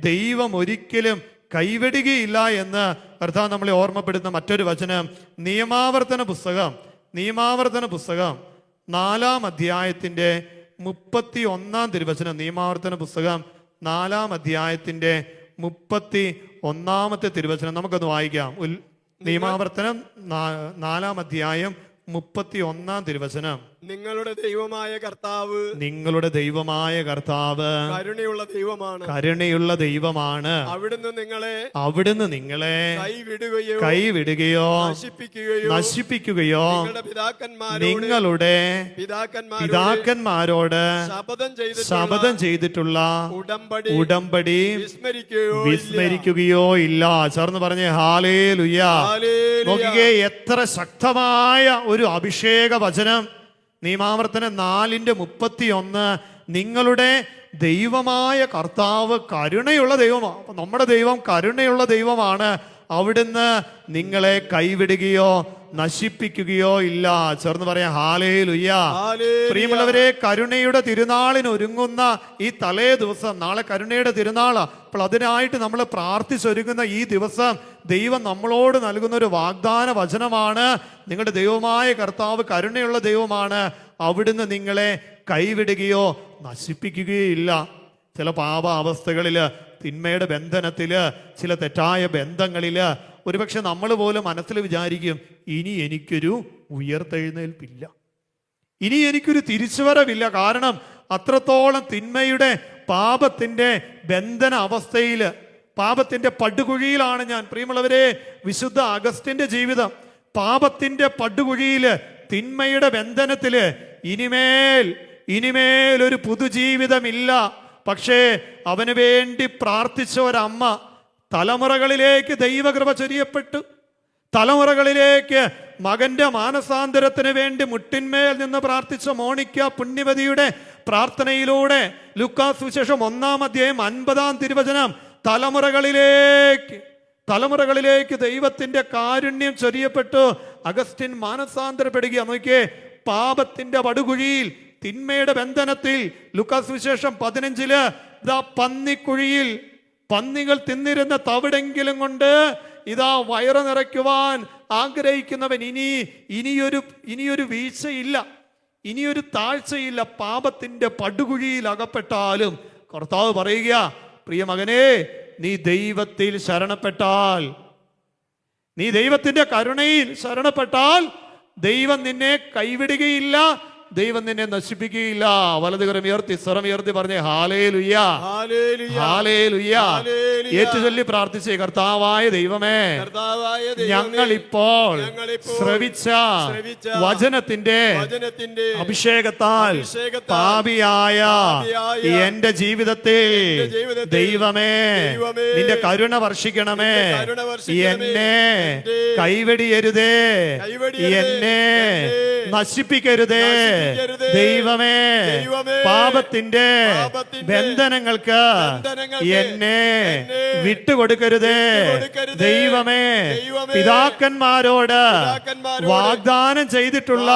ദൈവം ഒരിക്കലും കൈവെടുകയില്ല എന്ന് കർത്താവ് നമ്മളെ ഓർമ്മപ്പെടുത്തുന്ന മറ്റൊരു വചനം നിയമാവർത്തന പുസ്തകം 4-ാം അധ്യായത്തിന്റെ 31-ാം തിരുവചനം. നിയമാവർത്തന പുസ്തകം 4-ാം അധ്യായത്തിന്റെ 31-ാമത്തെ തിരുവചനം നമുക്കൊന്ന് വായിക്കാം. നിയമാവർത്തനം 4-ാം അധ്യായം 31-ാം തിരുവചനം. നിങ്ങളുടെ ദൈവമായ കർത്താവ് കരുണയുള്ള ദൈവമാണ്. അവിടുന്ന് നിങ്ങളെ കൈവിടുകയോ നശിപ്പിക്കുകയോ നിങ്ങളുടെ പിതാക്കന്മാരോട് ശപഥം ചെയ്തിട്ടുള്ള ഉടമ്പടി വിസ്മരിക്കുകയോ ഇല്ല. ചേർന്ന് പറഞ്ഞേ ഹല്ലേലൂയ. നോക്കിക്കേ, എത്ര ശക്തമായ ഒരു അഭിഷേക വചനം. നിയമാവർത്തനം 4:31. നിങ്ങളുടെ ദൈവമായ കർത്താവ് കരുണയുള്ള ദൈവമാണ്. അപ്പൊ നമ്മുടെ ദൈവം കരുണയുള്ള ദൈവമാണ്. അവിടുന്ന് നിങ്ങളെ കൈവിടുകയോ നശിപ്പിക്കുകയോ ഇല്ല. ചേർന്ന് പറയാം ഹല്ലേലൂയ. പ്രിയമുള്ളവരെ, കരുണയുടെ തിരുനാളിന് ഒരുങ്ങുന്ന ഈ തലേ ദിവസം, നാളെ കരുണയുടെ തിരുനാള്. അപ്പോൾ അതിനായിട്ട് നമ്മൾ പ്രാർത്ഥിച്ചൊരുങ്ങുന്ന ഈ ദിവസം ദൈവം നമ്മളോട് നൽകുന്ന ഒരു വാഗ്ദാന വചനമാണ്. നിങ്ങളുടെ ദൈവമായ കർത്താവ് കരുണയുള്ള ദൈവമാണ്. അവിടുന്ന് നിങ്ങളെ കൈവിടുകയോ നശിപ്പിക്കുകയോ ഇല്ല. ചില പാപാവസ്ഥകളില്, തിന്മയുടെ ബന്ധനത്തില്, ചില തെറ്റായ ബന്ധങ്ങളില് ഒരുപക്ഷെ നമ്മൾ പോലും മനസ്സിൽ വിചാരിക്കും, ഇനി എനിക്കൊരു ഉയർത്തെഴുന്നേൽപ്പില്ല, ഇനി എനിക്കൊരു തിരിച്ചുവരവില്ല. കാരണം അത്രത്തോളം തിന്മയുടെ പാപത്തിന്റെ ബന്ധന അവസ്ഥയിൽ, പാപത്തിന്റെ പടുകുഴിയിലാണ് ഞാൻ. പ്രിയമുള്ളവരെ, വിശുദ്ധ അഗസ്റ്റിന്റെ ജീവിതം പാപത്തിന്റെ പടുകുഴിയില്, തിന്മയുടെ ബന്ധനത്തില്. ഇനിമേൽ ഒരു പുതുജീവിതമില്ല. പക്ഷേ അവന് വേണ്ടി പ്രാർത്ഥിച്ച ഒരമ്മ, തലമുറകളിലേക്ക് ദൈവകൃപ ചൊരിയപ്പെട്ടു. തലമുറകളിലേക്ക് മകന്റെ മാനസാന്തരത്തിന് വേണ്ടി മുട്ടിന്മേൽ നിന്ന് പ്രാർത്ഥിച്ച മോണിക്ക പുണ്യവതിയുടെ പ്രാർത്ഥനയിലൂടെ ലൂക്കാസ് സുവിശേഷം 1-ാം അധ്യായം 50-ാം തിരുവചനം, തലമുറകളിലേക്ക് ദൈവത്തിന്റെ കാരുണ്യം ചൊരിയപ്പെട്ടു. അഗസ്റ്റിൻ മാനസാന്തരപ്പെടുക. നോക്കിയേ, പാപത്തിന്റെ പടുകുഴിയിൽ, തിന്മയുടെ ബന്ധനത്തിൽ. ലൂക്കാസ് സുവിശേഷം 15 പന്നിക്കുഴിയിൽ പന്നികൾ തിന്നിരുന്ന തവിടെങ്കിലും കൊണ്ട് ഇതാ വയറ് നിറയ്ക്കുവാൻ ആഗ്രഹിക്കുന്നവൻ ഇനിയൊരു വീഴ്ചയില്ല, ഇനിയൊരു താഴ്ചയില്ല. പാപത്തിന്റെ പടുകുഴിയിൽ അകപ്പെട്ടാലും കർത്താവ് പറയുക, പ്രിയ മകനെ, നീ ദൈവത്തിൽ ശരണപ്പെട്ടാൽ, നീ ദൈവത്തിന്റെ കരുണയിൽ ശരണപ്പെട്ടാൽ ദൈവം നിന്നെ കൈവിടുകയില്ല, ദൈവം നിന്നെ നശിപ്പിക്കുകയില്ല. വലതുകരം ഉയർത്തി, സ്വരം ഉയർത്തി പറഞ്ഞേ ഹല്ലേലൂയ, ഹല്ലേലൂയ. ഏറ്റുചൊല്ലി പ്രാർത്ഥിച്ചേ, കർത്താവായ ദൈവമേ, ഞങ്ങളിപ്പോൾ ശ്രവിച്ച വചനത്തിന്റെ അഭിഷേകത്താൽ പാപിയായ എന്റെ ജീവിതത്തിൽ ദൈവമേ നിന്റെ കരുണ വർഷിക്കണമേ. എന്നെ കൈവെടിയരുതേ, എന്നെ നശിപ്പിക്കരുതേ ദൈവമേ. പാപത്തിന്റെ ബന്ധനങ്ങൾക്ക് എന്നെ വിട്ടുകൊടുക്കരുതേ ദൈവമേ. പിതാക്കന്മാരോട് വാഗ്ദാനം ചെയ്തിട്ടുള്ള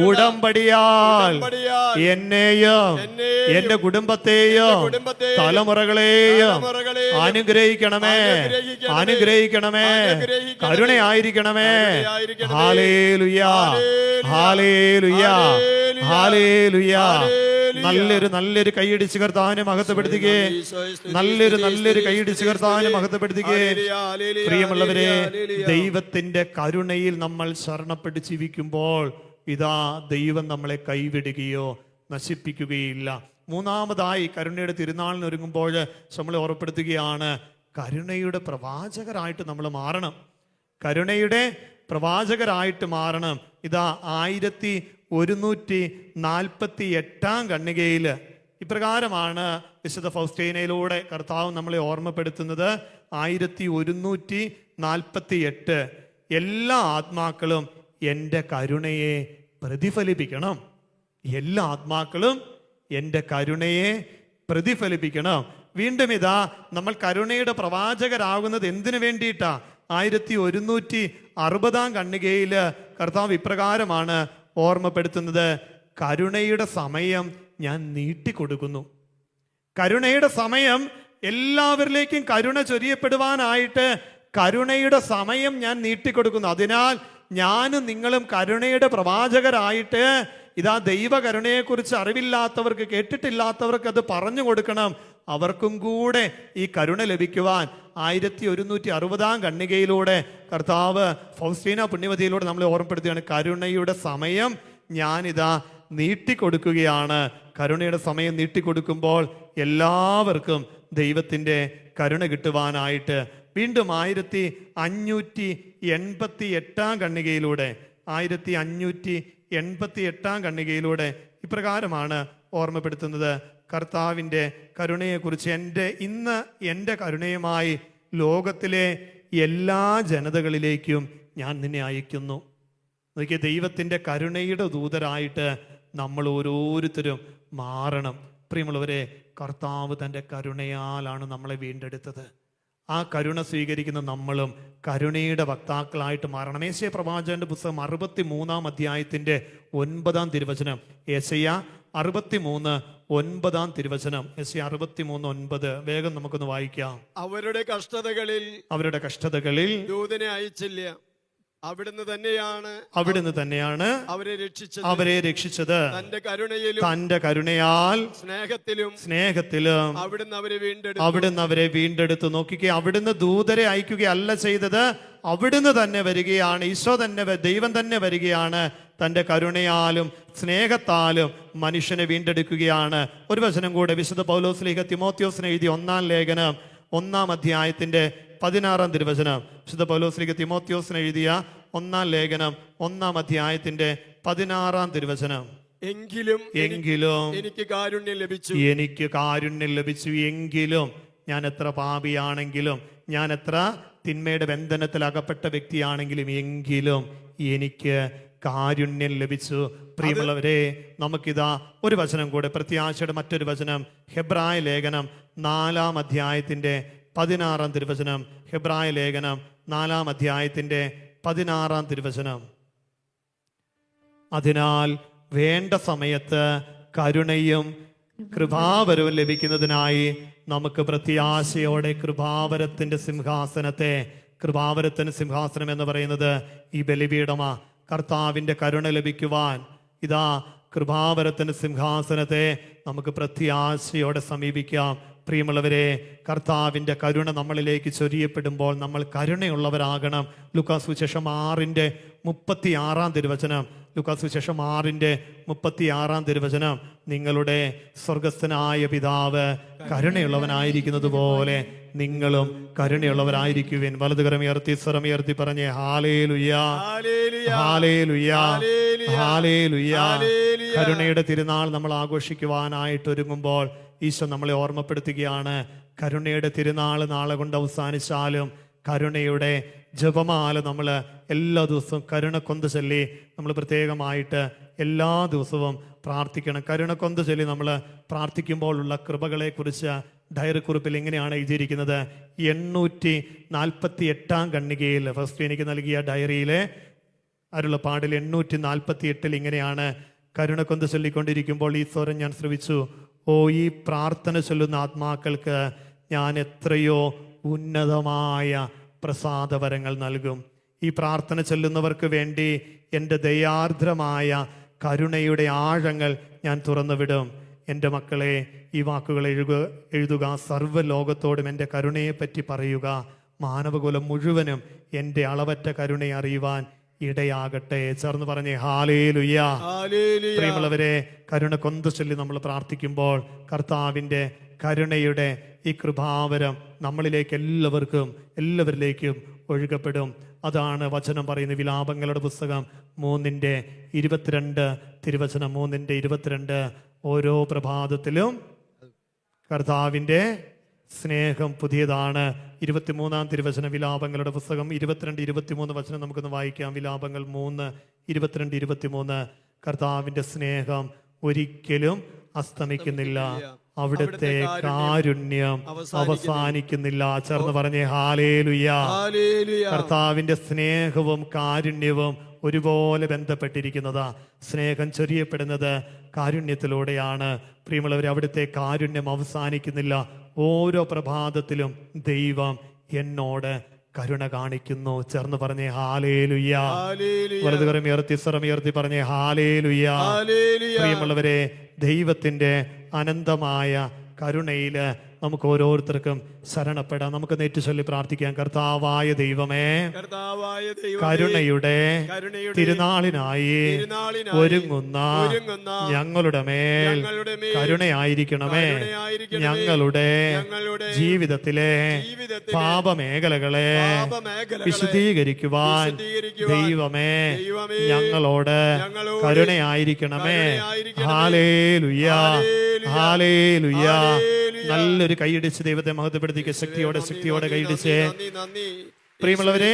ഉടമ്പടിയാൽ എന്നെയും എന്റെ കുടുംബത്തെയും തലമുറകളെയും അനുഗ്രഹിക്കണമേ, അനുഗ്രഹിക്കണമേ, കരുണയായിരിക്കണമേ. Hallelujah, hallelujah, hallelujah. നല്ലൊരു കൈയടിച്ച് കർത്താവിനെ മഹത്വപ്പെടുത്തുകേ, നല്ലൊരു കൈയടിച്ച് കർത്താവിനെ മഹത്വപ്പെടുത്തുകേ. പ്രിയമുള്ളവരെ, ദൈവത്തിന്റെ കരുണയിൽ നമ്മൾ ശരണപ്പെട്ട് ജീവിക്കുമ്പോൾ ഇതാ ദൈവം നമ്മളെ കൈവിടുകയോ നശിപ്പിക്കുകയില്ല. മൂന്നാമതായി, കരുണയുടെ തിരുനാളിന് ഒരുങ്ങുമ്പോൾ നമ്മളെ ഓർമ്മപ്പെടുത്തുകയാണ്, കരുണയുടെ പ്രവാചകരായിട്ട് നമ്മൾ മാറണം. കരുണയുടെ പ്രവാചകരായിട്ട് മാറണം. ഇതാ 1148-ാം ഖണ്ഡികയിൽ ഇപ്രകാരമാണ് വിശുദ്ധ ഫൗസ്റ്റീനയിലൂടെ കർത്താവ് നമ്മളെ ഓർമ്മപ്പെടുത്തുന്നത്. 1148. എല്ലാ ആത്മാക്കളും എൻ്റെ കരുണയെ പ്രതിഫലിപ്പിക്കണം. എല്ലാ ആത്മാക്കളും എൻ്റെ കരുണയെ പ്രതിഫലിപ്പിക്കണം. വീണ്ടും ഇതാ നമ്മൾ കരുണയുടെ പ്രവാചകരാകുന്നത് എന്തിനു വേണ്ടിയിട്ടാ? 1160-ാം ഖണ്ഡികയിൽ കർത്താവ് ഇപ്രകാരമാണ് ഓർമ്മപ്പെടുത്തുന്നത്, കരുണയുടെ സമയം ഞാൻ നീട്ടിക്കൊടുക്കുന്നു. കരുണയുടെ സമയം എല്ലാവരിലേക്കും കരുണ ചൊരിയപ്പെടുവാനായിട്ട് കരുണയുടെ സമയം ഞാൻ നീട്ടിക്കൊടുക്കുന്നു. അതിനാൽ ഞാനും നിങ്ങളും കരുണയുടെ പ്രവാചകരായിട്ട് ഇതാ ദൈവകരുണയെക്കുറിച്ച് അറിവില്ലാത്തവർക്ക്, കേട്ടിട്ടില്ലാത്തവർക്ക് അത് പറഞ്ഞു കൊടുക്കണം. അവർക്കും കൂടെ ഈ കരുണ ലഭിക്കുവാൻ 1160 കണ്ണികയിലൂടെ കർത്താവ് ഫൗസ്റ്റീന പുണ്യവതിയിലൂടെ നമ്മളെ ഓർമ്മപ്പെടുത്തുകയാണ്. കരുണയുടെ സമയം ഞാനിതാ നീട്ടിക്കൊടുക്കുകയാണ്. കരുണയുടെ സമയം നീട്ടിക്കൊടുക്കുമ്പോൾ എല്ലാവർക്കും ദൈവത്തിൻ്റെ കരുണ കിട്ടുവാനായിട്ട് വീണ്ടും 1588 കണ്ണികയിലൂടെ 1588 കണ്ണികയിലൂടെ ഇപ്രകാരമാണ് ഓർമ്മപ്പെടുത്തുന്നത്. കർത്താവിൻ്റെ കരുണയെക്കുറിച്ച് ഇന്ന് എൻ്റെ കരുണയുമായി ലോകത്തിലെ എല്ലാ ജനതകളിലേക്കും ഞാൻ നിന്നെ അയക്കുന്നു. നോക്കിയ ദൈവത്തിൻ്റെ കരുണയുടെ ദൂതരായിട്ട് നമ്മൾ ഓരോരുത്തരും മാറണം. പ്രിയമുള്ളവരെ, കർത്താവ് തൻ്റെ കരുണയാലാണ് നമ്മളെ വീണ്ടെടുത്തത്. ആ കരുണ സ്വീകരിക്കുന്ന നമ്മളും കരുണയുടെ വക്താക്കളായിട്ട് മാറണം. യേശയ്യാ പ്രവാചകന്റെ പുസ്തകം 63 അധ്യായത്തിൻ്റെ 9 തിരുവചനം. യേശയ്യാ 63:9 തിരുവചനം. യേശയ്യാ 63:9 വേഗം നമുക്കൊന്ന് വായിക്കാം. അവരുടെ കഷ്ടതകളിൽ ദൂതനെ അയച്ചില്ല, അവിടുന്ന് തന്നെയാണ് അവരെ രക്ഷിച്ചത്. തന്റെ കരുണയാൽ സ്നേഹത്തിലും അവിടുന്ന് അവരെ വീണ്ടെടുത്തു. നോക്കിക്കേ, അവിടുന്ന് ദൂതരെ അയക്കുകയല്ല ചെയ്തത്, അവിടുന്ന് തന്നെ വരികയാണ്. ഈശോ തന്നെ, ദൈവം തന്നെ വരികയാണ്. തൻ്റെ കരുണയാലും സ്നേഹത്താലും മനുഷ്യനെ വീണ്ടെടുക്കുകയാണ്. ഒരു വചനം കൂടെ വിശുദ്ധ പൗലോസ്ലീഹ തിമോത്തിയോസിന് എഴുതിയ 1 ലേഖനം 1 അധ്യായത്തിൻ്റെ 16 തിരുവചനം. വിശുദ്ധ പൗലോസ്ലീഹ തിമോത്തിയോസിന് എഴുതിയ 1 ലേഖനം 1 അധ്യായത്തിൻ്റെ 16 തിരുവചനം. എങ്കിലും എനിക്ക് കാരുണ്യം ലഭിച്ചു. എങ്കിലും ഞാൻ എത്ര പാപിയാണെങ്കിലും, ഞാൻ എത്ര തിന്മയുടെ ബന്ധനത്തിൽ അകപ്പെട്ട വ്യക്തിയാണെങ്കിലും, എങ്കിലും എനിക്ക് കാരുണ്യം ലഭിച്ചു. പ്രിയമുള്ളവരെ, നമുക്കിതാ ഒരു വചനം കൂടെ, പ്രത്യാശയുടെ മറ്റൊരു വചനം, ഹെബ്രായ ലേഖനം 4 അധ്യായത്തിൻ്റെ 16 തിരുവചനം. ഹെബ്രായ ലേഖനം 4 അധ്യായത്തിൻ്റെ 16 തിരുവചനം. അതിനാൽ വേണ്ട സമയത്ത് കരുണയും കൃപാവരവും ലഭിക്കുന്നതിനായി നമുക്ക് പ്രത്യാശയോടെ കൃപാവരത്തിന്റെ സിംഹാസനം എന്ന് പറയുന്നത് ഈ ബലിപീഠമാ. കർത്താവിൻ്റെ കരുണ ലഭിക്കുവാൻ ഇതാ കൃപാവരത്തിന്റെ സിംഹാസനത്തെ നമുക്ക് പ്രത്യാശയോടെ സമീപിക്കാം. പ്രിയമുള്ളവരെ, കർത്താവിൻ്റെ കരുണ നമ്മളിലേക്ക് ചൊരിയപ്പെടുമ്പോൾ നമ്മൾ കരുണയുള്ളവരാകണം. ലൂക്കാസ് സുവിശേഷം 6:36 തിരുവചനം. ലൂക്കാസ് സുവിശേഷം 6:36 തിരുവചനം. നിങ്ങളുടെ സ്വർഗസ്ഥനായ പിതാവ് കരുണയുള്ളവനായിരിക്കുന്നത് പോലെ നിങ്ങളും കരുണയുള്ളവരായിരിക്കുവിൻ. വലതുകരം ഉയർത്തി സ്വരമുയർത്തി പറഞ്ഞേ ഹല്ലേലൂയ, ഹല്ലേലൂയ, ഹല്ലേലൂയ. കരുണയുടെ തിരുനാൾ നമ്മൾ ആഘോഷിക്കുവാനായിട്ട് ഒരുങ്ങുമ്പോൾ ഈശോ നമ്മളെ ഓർമ്മപ്പെടുത്തുകയാണ്. കരുണയുടെ തിരുനാൾ നാളെ കൊണ്ട് അവസാനിച്ചാലും കരുണയുടെ ജപമാല നമ്മൾ എല്ലാ ദിവസവും കരുണക്കൊന്ത ചൊല്ലി നമ്മൾ പ്രത്യേകമായിട്ട് എല്ലാ ദിവസവും പ്രാർത്ഥിക്കണം. കരുണക്കൊന്ത ചൊല്ലി നമ്മൾ പ്രാർത്ഥിക്കുമ്പോഴുള്ള കൃപകളെ കുറിച്ച് ഡയറി കുറിപ്പിൽ ഇങ്ങനെയാണ് എഴുതിയിരിക്കുന്നത്. 848 കണ്ണികയിൽ ഫസ്റ്റ് എനിക്ക് നൽകിയ ഡയറിയിലെ അരുളപ്പാടിൽ 848 ഇങ്ങനെയാണ്. കരുണക്കൊന്ത ചൊല്ലിക്കൊണ്ടിരിക്കുമ്പോൾ ഈ സ്വരം ഞാൻ ശ്രവിച്ചു. ഓ, ഈ പ്രാർത്ഥന ചൊല്ലുന്ന ആത്മാക്കൾക്ക് ഞാൻ എത്രയോ ഉന്നതമായ പ്രസാദവരങ്ങൾ നൽകും. ഈ പ്രാർത്ഥന ചൊല്ലുന്നവർക്ക് വേണ്ടി എൻ്റെ ദയാർദ്രമായ കരുണയുടെ ആഴങ്ങൾ ഞാൻ തുറന്നുവിടും. എൻ്റെ മക്കളെ, ഈ വാക്കുകൾ എഴുതുക. സർവ്വലോകത്തോടും എൻ്റെ കരുണയെപ്പറ്റി പറയുക. മാനവകുലം മുഴുവനും എൻ്റെ അളവറ്റ കരുണയെ അറിയുവാൻ ഇടയാകട്ടെ. ചേർന്ന് പറഞ്ഞേ ഹല്ലേലൂയ. പ്രിയമുള്ളവരെ, കരുണ കൊന്ത ചൊല്ലി നമ്മൾ പ്രാർത്ഥിക്കുമ്പോൾ കർത്താവിൻ്റെ കരുണയുടെ ഈ കൃപാവരം നമ്മളിലേക്ക് എല്ലാവരിലേക്കും ഒഴുകപ്പെടും. അതാണ് വചനം പറയുന്നത്. വിലാപങ്ങളുടെ പുസ്തകം 3:22 തിരുവചനം. 3:22. ഓരോ പ്രഭാതത്തിലും കർത്താവിൻ്റെ സ്നേഹം പുതിയതാണ്. 23 തിരുവചനം. വിലാപങ്ങളുടെ പുസ്തകം 22-23 വചനം നമുക്കൊന്ന് വായിക്കാം. വിലാപങ്ങൾ 3:22-23. കർത്താവിൻ്റെ സ്നേഹം ഒരിക്കലും അസ്തമിക്കുന്നില്ല, അവിടുത്തെ കാരുണ്യം അവസാനിക്കുന്നില്ല. ചേർന്ന് പറഞ്ഞേ ഹല്ലേലൂയ. കർത്താവിൻ്റെ സ്നേഹവും കാരുണ്യവും ഒരുപോലെ ബന്ധപ്പെട്ടിരിക്കുന്നതാ. സ്നേഹം ചൊരിയപ്പെടുന്നത് കാരുണ്യത്തിലൂടെയാണ്. പ്രിയമുള്ളവരെ, അവിടുത്തെ കാരുണ്യം അവസാനിക്കുന്നില്ല, ഓരോ പ്രഭാതത്തിലും ദൈവം എന്നോട് കരുണ കാണിക്കുന്നു. ചേർന്ന് പറഞ്ഞേ ഹാലേലുയ്യ. വലതുകരം ഉയർത്തി സ്വരം ഉയർത്തി പറഞ്ഞേ ഹാലേലുയ്യ. പ്രിയമുള്ളവരെ, ദൈവത്തിന്റെ അനന്തമായ കരുണയില് നമുക്ക് ഓരോരുത്തർക്കും ശരണപ്പെടാം. നമുക്ക് നെറ്റ് ചൊല്ലി പ്രാർത്ഥിക്കാം. കർത്താവായ ദൈവമേ, കരുണയുടെ തിരുനാളിനായി ഒരുങ്ങുന്ന ഞങ്ങളുടെ മേൽ കരുണയായിരിക്കണമേ. ഞങ്ങളുടെ ജീവിതത്തിലെ പാപമേഖലകളെ വിശുദ്ധീകരിക്കുവാൻ ദൈവമേ ഞങ്ങളോട് കരുണയായിരിക്കണമേ. Hallelujah, hallelujah. നല്ലൊരു കൈയിടിച്ച് ദൈവത്തെ മഹത്വപ്പെടുത്തിക്കുക. ശക്തിയോടെ കൈയിടിച്ച്. പ്രിയമുള്ളവരെ,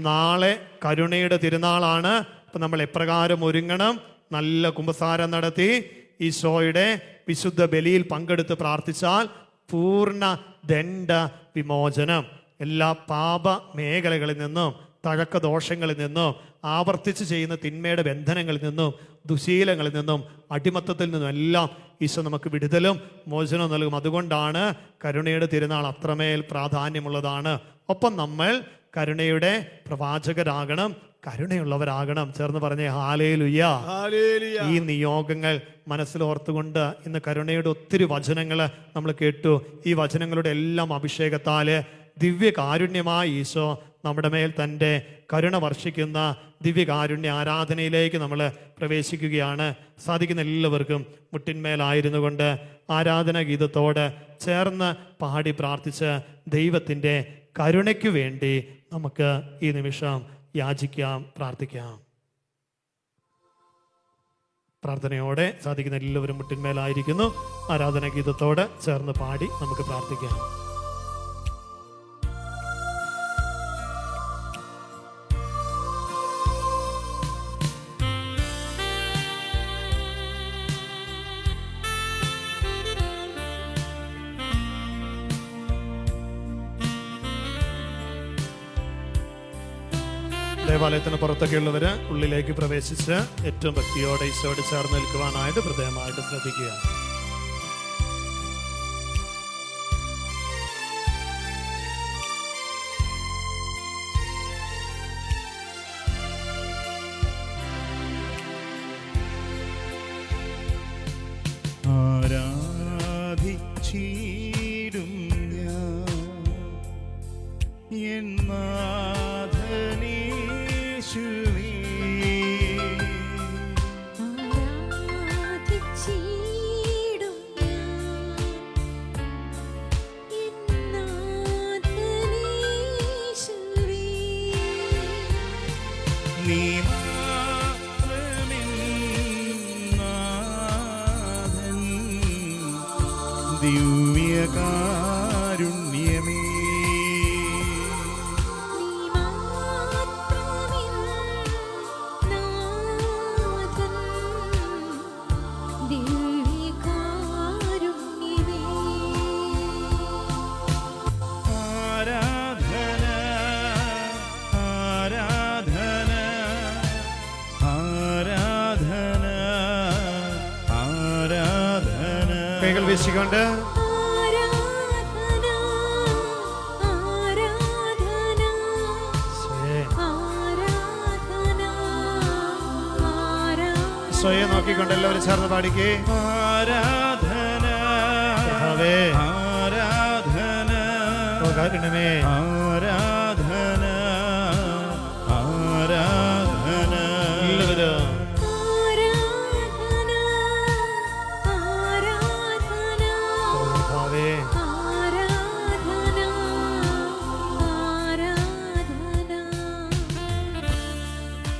നാളെ കരുണയുടെ തിരുനാളാണ്. അപ്പൊ നമ്മൾ എപ്രകാരം ഒരുങ്ങണം? നല്ല കുമ്പസാരം നടത്തി ഈശോയുടെ വിശുദ്ധ ബലിയിൽ പങ്കെടുത്ത് പ്രാർത്ഥിച്ചാൽ പൂർണ്ണ ദണ്ഡ വിമോചനം, എല്ലാ പാപ മേഖലകളിൽ നിന്നും, തഴക്ക ദോഷങ്ങളിൽ നിന്നും, ആവർത്തിച്ച് ചെയ്യുന്ന തിന്മയുടെ ബന്ധനങ്ങളിൽ നിന്നും, ദുശീലങ്ങളിൽ നിന്നും, അടിമത്തത്തിൽ നിന്നും എല്ലാം ഈശോ നമുക്ക് വിടുതലും മോചനവും നൽകും. അതുകൊണ്ടാണ് കരുണയുടെ തിരുനാൾ അത്രമേൽ പ്രാധാന്യമുള്ളതാണ്. ഒപ്പം നമ്മൾ കരുണയുടെ പ്രവാചകരാകണം, കരുണയുള്ളവരാകണം. ചേർന്ന് പറഞ്ഞേ ഹാലേലുയ്യ. ഈ നിയോഗങ്ങൾ മനസ്സിലോർത്തുകൊണ്ട് ഇന്ന് കരുണയുടെ ഒത്തിരി വചനങ്ങൾ നമ്മൾ കേട്ടു. ഈ വചനങ്ങളുടെ എല്ലാം അഭിഷേകത്താല് ദിവ്യകാരുണ്യമായ ഈശോ നമ്മുടെ മേൽ തൻ്റെ കരുണ വർഷിക്കുന്ന ദിവ്യകാരുണ്യ ആരാധനയിലേക്ക് നമ്മൾ പ്രവേശിക്കുകയാണ്. സാധിക്കുന്ന എല്ലാവർക്കും മുട്ടിന്മേലായിരുന്നു കൊണ്ട് ആരാധനാ ഗീതത്തോട് ചേർന്ന് പാടി പ്രാർത്ഥിച്ച് ദൈവത്തിൻ്റെ കരുണയ്ക്കു വേണ്ടി നമുക്ക് ഈ നിമിഷം യാചിക്കാം, പ്രാർത്ഥിക്കാം. പ്രാർത്ഥനയോടെ സാധിക്കുന്ന എല്ലാവരും മുട്ടിന്മേലായിരിക്കുന്നു. ആരാധനാ ഗീതത്തോട് ചേർന്ന് പാടി നമുക്ക് പ്രാർത്ഥിക്കാം. ദേവാലയത്തിന് പുറത്തൊക്കെയുള്ളവര് ഉള്ളിലേക്ക് പ്രവേശിച്ച് ഏറ്റവും ഭക്തിയോടെ ഈശോയോട് ചേർന്ന് നിൽക്കുവാനായിട്ട് പ്രത്യേകമായിട്ട് ശ്രദ്ധിക്കുക. ആരാധിച്ചിടും ഞാൻ ദിവ്യകാരുണ്യമേ, ആരാധന ആരാധന ആരാധന ആരാധന. കൈകൾ വീശിക്കൊണ്ട് ഈശോയെ നോക്കിക്കൊണ്ട് എല്ലാവരും ചേർന്ന് പാടിക്കേ. ആരാധന ആരാധന കാരുണ്യമേ, ആരാധന ആരാധന. എല്ലാവരും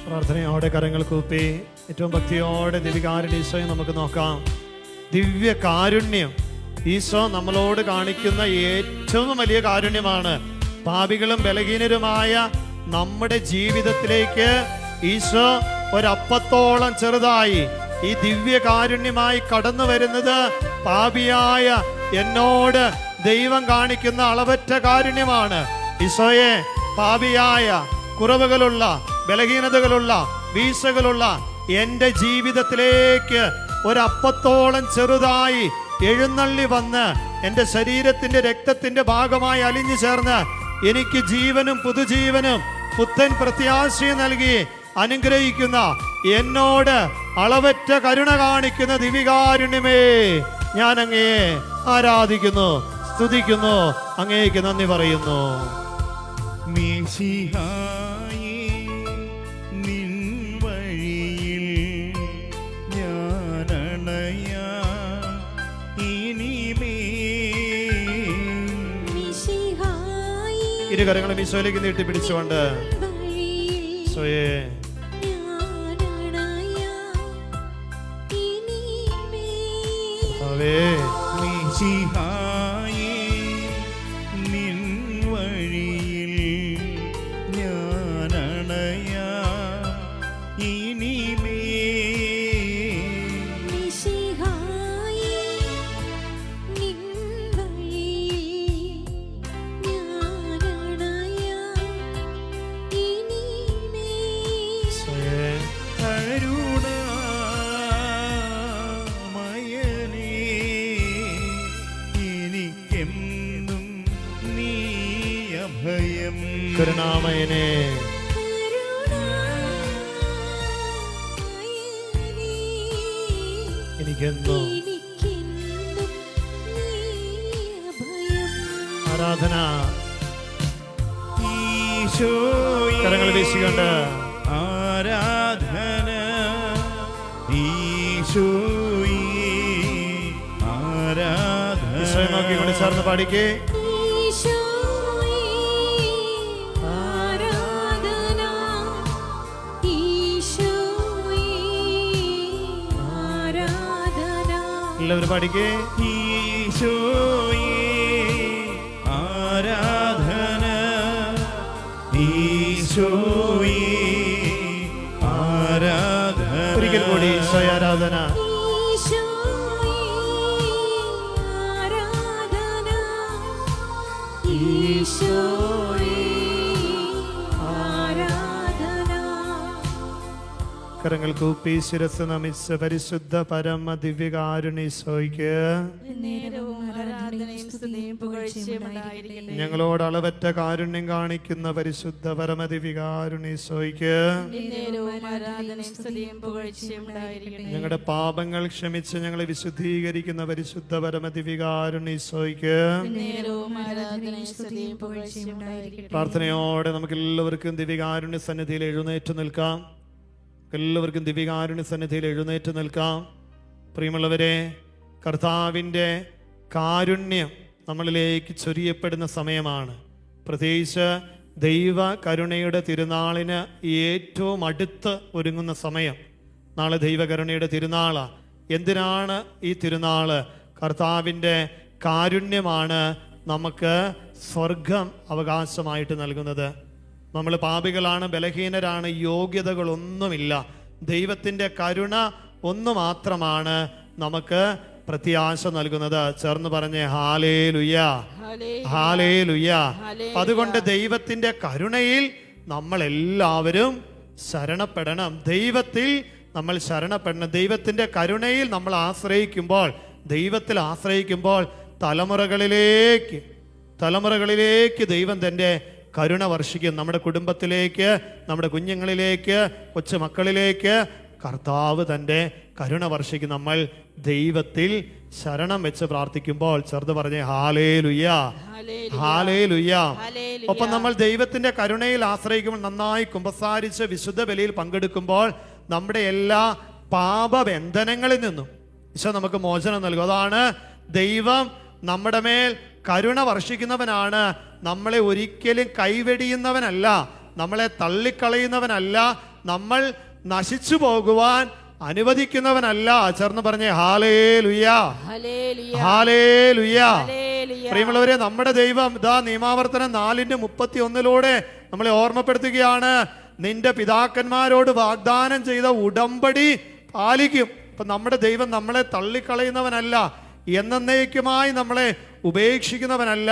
പ്രാർത്ഥനയോടെ കരങ്ങൾ കൂപ്പി ഏറ്റവും ഭക്തിയോടെ ദിവ്യകാരുണ്യ ഈശോയെ നമുക്ക് നോക്കാം. ദിവ്യ കാരുണ്യം ഈശോ നമ്മളോട് കാണിക്കുന്ന ഏറ്റവും വലിയ കാരുണ്യമാണ്. പാപികളും ബലഹീനരുമായ നമ്മുടെ ജീവിതത്തിലേക്ക് ഈശോ ഒരപ്പത്തോളം ചെറുതായി ഈ ദിവ്യ കാരുണ്യമായി കടന്നു വരുന്നത് പാപിയായ എന്നോട് ദൈവം കാണിക്കുന്ന അളവറ്റ കാരുണ്യമാണ്. ഈശോയെ, പാപിയായ, കുറവുകളുള്ള, ബലഹീനതകളുള്ള, വീഴ്ചകളുള്ള എൻ്റെ ജീവിതത്തിലേക്ക് ഒരപ്പത്തോളം ചെറുതായി എഴുന്നള്ളി വന്ന് എൻ്റെ ശരീരത്തിന്റെ രക്തത്തിന്റെ ഭാഗമായി അലിഞ്ഞു ചേർന്ന് എനിക്ക് ജീവനും പുതുജീവനും പുത്തൻ പ്രത്യാശയും നൽകി അനുഗ്രഹിക്കുന്ന എന്നോട് അളവറ്റ കരുണ കാണിക്കുന്ന ദിവികാരുണ്യമേ, ഞാൻ അങ്ങയെ ആരാധിക്കുന്നു, സ്തുതിക്കുന്നു, അങ്ങേക്ക് നന്ദി പറയുന്നു. മിശിഹായേ, നിൻ വഴിയിൽ ഞാനണയാം ഇനിമേൽ. ഇരു കരങ്ങളും ഈശോയിലേക്ക് നീട്ടിപ്പിടിച്ചുകൊണ്ട് ഈശോയെ മിശിഹായേ, നിൻ വഴിയിൽ ഞാനണയാം ഇനിമേൽ. കരുണാമയനേ, എനിക്കെന്നും നീ അഭയം. കരുണാമയനെ എനിക്കെന്നും ആരാധന. ഈശോയേ, കരങ്ങൾ വീശിക്കൊണ്ട് ആരാധന. ഈശോയേ, ആരാധന. ഈശോയെ നോക്കിക്കൊണ്ട് ചേർന്ന് പാടിക്കേ. എല്ലാവരും പാടിക്കേ. ഈശോയേ, ആരാധന. ഈശോയേ, ആരാധന. ഒരിക്കൽ കൂടി ഈശോയെ ആരാധന. കരങ്ങൾ കൂപ്പി ശിരസ് നമിച്ച പരിശുദ്ധ പരമ ദിവ്യകാരുണ്യീശോയ്ക്ക് ഞങ്ങളോട് അളവറ്റ കാരുണ്യം കാണിക്കുന്ന പരിശുദ്ധ പരമ ദിവ്യകാരുണ്യീശോയ്ക്ക് ഞങ്ങളുടെ പാപങ്ങൾ ക്ഷമിച്ച് ഞങ്ങളെ വിശുദ്ധീകരിക്കുന്ന പരിശുദ്ധ പരമ ദിവ്യകാരുണ്യീശോയ്ക്ക് പ്രാർത്ഥനയോടെ നമുക്ക് എല്ലാവർക്കും ദിവ്യകാരുണ്യ സന്നിധിയിൽ എഴുന്നേറ്റ് നിൽക്കാം. എല്ലാവർക്കും ദിവ്യകാരുണ്യ സന്നിധിയിൽ എഴുന്നേറ്റ് നിൽക്കാം. പ്രിയമുള്ളവരെ, കർത്താവിൻ്റെ കാരുണ്യം നമ്മളിലേക്ക് ചൊരിയപ്പെടുന്ന സമയമാണ്. പ്രത്യേകിച്ച് ദൈവ കരുണയുടെ തിരുനാളിന് ഏറ്റവും അടുത്ത് ഒരുങ്ങുന്ന സമയം. നാളെ ദൈവകരുണയുടെ തിരുനാളാണ്. എന്തിനാണ് ഈ തിരുനാള്? കർത്താവിൻ്റെ കാരുണ്യമാണ് നമുക്ക് സ്വർഗം അവകാശമായിട്ട് നൽകുന്നത്. നമ്മൾ പാപികളാണ്, ബലഹീനരാണ്, യോഗ്യതകളൊന്നുമില്ല. ദൈവത്തിൻ്റെ കരുണ ഒന്ന് മാത്രമാണ് നമുക്ക് പ്രത്യാശ നൽകുന്നത്. ചേർന്ന് പറഞ്ഞേ ഹാലേലുയ, ഹാലേലുയ. അതുകൊണ്ട് ദൈവത്തിൻ്റെ കരുണയിൽ നമ്മൾ എല്ലാവരും ശരണപ്പെടണം. ദൈവത്തിൽ നമ്മൾ ശരണപ്പെടണം. ദൈവത്തിൻ്റെ കരുണയിൽ നമ്മൾ ആശ്രയിക്കുമ്പോൾ, ദൈവത്തിൽ ആശ്രയിക്കുമ്പോൾ തലമുറകളിലേക്ക് ദൈവം തൻ്റെ കരുണ വർഷിക്കും. നമ്മുടെ കുടുംബത്തിലേക്ക്, നമ്മുടെ കുഞ്ഞുങ്ങളിലേക്ക്, കൊച്ചുമക്കളിലേക്ക് കർത്താവ് തൻ്റെ കരുണ വർഷിക്കും. നമ്മൾ ദൈവത്തിൽ ശരണം വെച്ച് പ്രാർത്ഥിക്കുമ്പോൾ ചെറുത് പറഞ്ഞേ ഹാലേലുയ, ഹാലേലുയ. ഒപ്പം നമ്മൾ ദൈവത്തിന്റെ കരുണയിൽ ആശ്രയിക്കുമ്പോൾ, നന്നായി കുമ്പസാരിച്ച് വിശുദ്ധ ബലിയിൽ പങ്കെടുക്കുമ്പോൾ നമ്മുടെ എല്ലാ പാപബന്ധനങ്ങളിൽ നിന്നും ഈശോ നമുക്ക് മോചനം നൽകും. അതാണ് ദൈവം നമ്മുടെ മേൽ കരുണ വർഷിക്കുന്നവനാണ്. നമ്മളെ ഒരിക്കലും കൈവെടിയുന്നവനല്ല, നമ്മളെ തള്ളിക്കളയുന്നവനല്ല, നമ്മൾ നശിച്ചു പോകുവാൻ അനുവദിക്കുന്നവനല്ല. ചേർന്ന് പറഞ്ഞേ ഹാലേലുയ, ഹാലേലുയ. പ്രിയമുള്ളവരെ, നമ്മുടെ ദൈവം ഇതാ നിയമാവർത്തനം 4:31 നമ്മളെ ഓർമ്മപ്പെടുത്തുകയാണ്. നിന്റെ പിതാക്കന്മാരോട് വാഗ്ദാനം ചെയ്ത ഉടമ്പടി പാലിക്കും. അപ്പൊ നമ്മുടെ ദൈവം നമ്മളെ തള്ളിക്കളയുന്നവനല്ല, എന്നേക്കുമായി നമ്മളെ ഉപേക്ഷിക്കുന്നവനല്ല.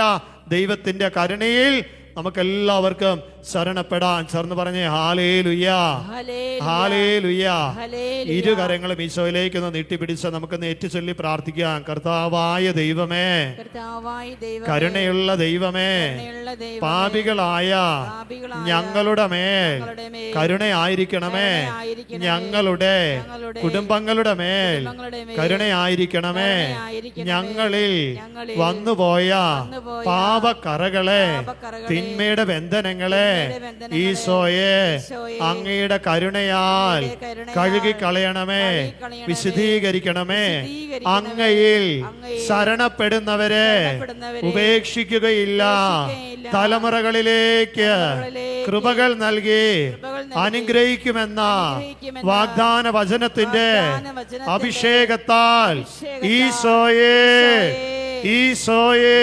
ദൈവത്തിന്റെ കരുണയിൽ നമുക്കെല്ലാവർക്കും ശരണപ്പെടാൻ. ചേർന്ന് പറഞ്ഞേ ഹല്ലേലൂയ, ഹല്ലേലൂയ. ഇരുകരങ്ങളും ഈശോയിലേക്ക് ഒന്ന് നീട്ടിപ്പിടിച്ച് നമുക്കൊന്ന് ഏറ്റുചൊല്ലി പ്രാർത്ഥിക്കാം. കർത്താവായ ദൈവമേ, കരുണയുള്ള ദൈവമേ, പാപികളായ ഞങ്ങളുടെ മേൽ കരുണയായിരിക്കണമേ. ഞങ്ങളുടെ കുടുംബങ്ങളുടെ മേൽ കരുണയായിരിക്കണമേ. ഞങ്ങളിൽ വന്നുപോയ പാപക്കറകളെ, തിന്മയുടെ ബന്ധനങ്ങളെ ഈശോയെ അങ്ങയുടെ കരുണയാൽ കഴുകിക്കളയണമേ, വിശുദ്ധീകരിക്കണമേ. അങ്ങയിൽ ശരണപ്പെടുന്നവരെ ഉപേക്ഷിക്കുകയില്ല. തലമുറകളിലേക്ക് കൃപകൾ നൽകി അനുഗ്രഹിക്കുമെന്ന വാഗ്ദാന വചനത്തിന്റെ അഭിഷേകത്താൽ ഈശോയെ, ഈശോയെ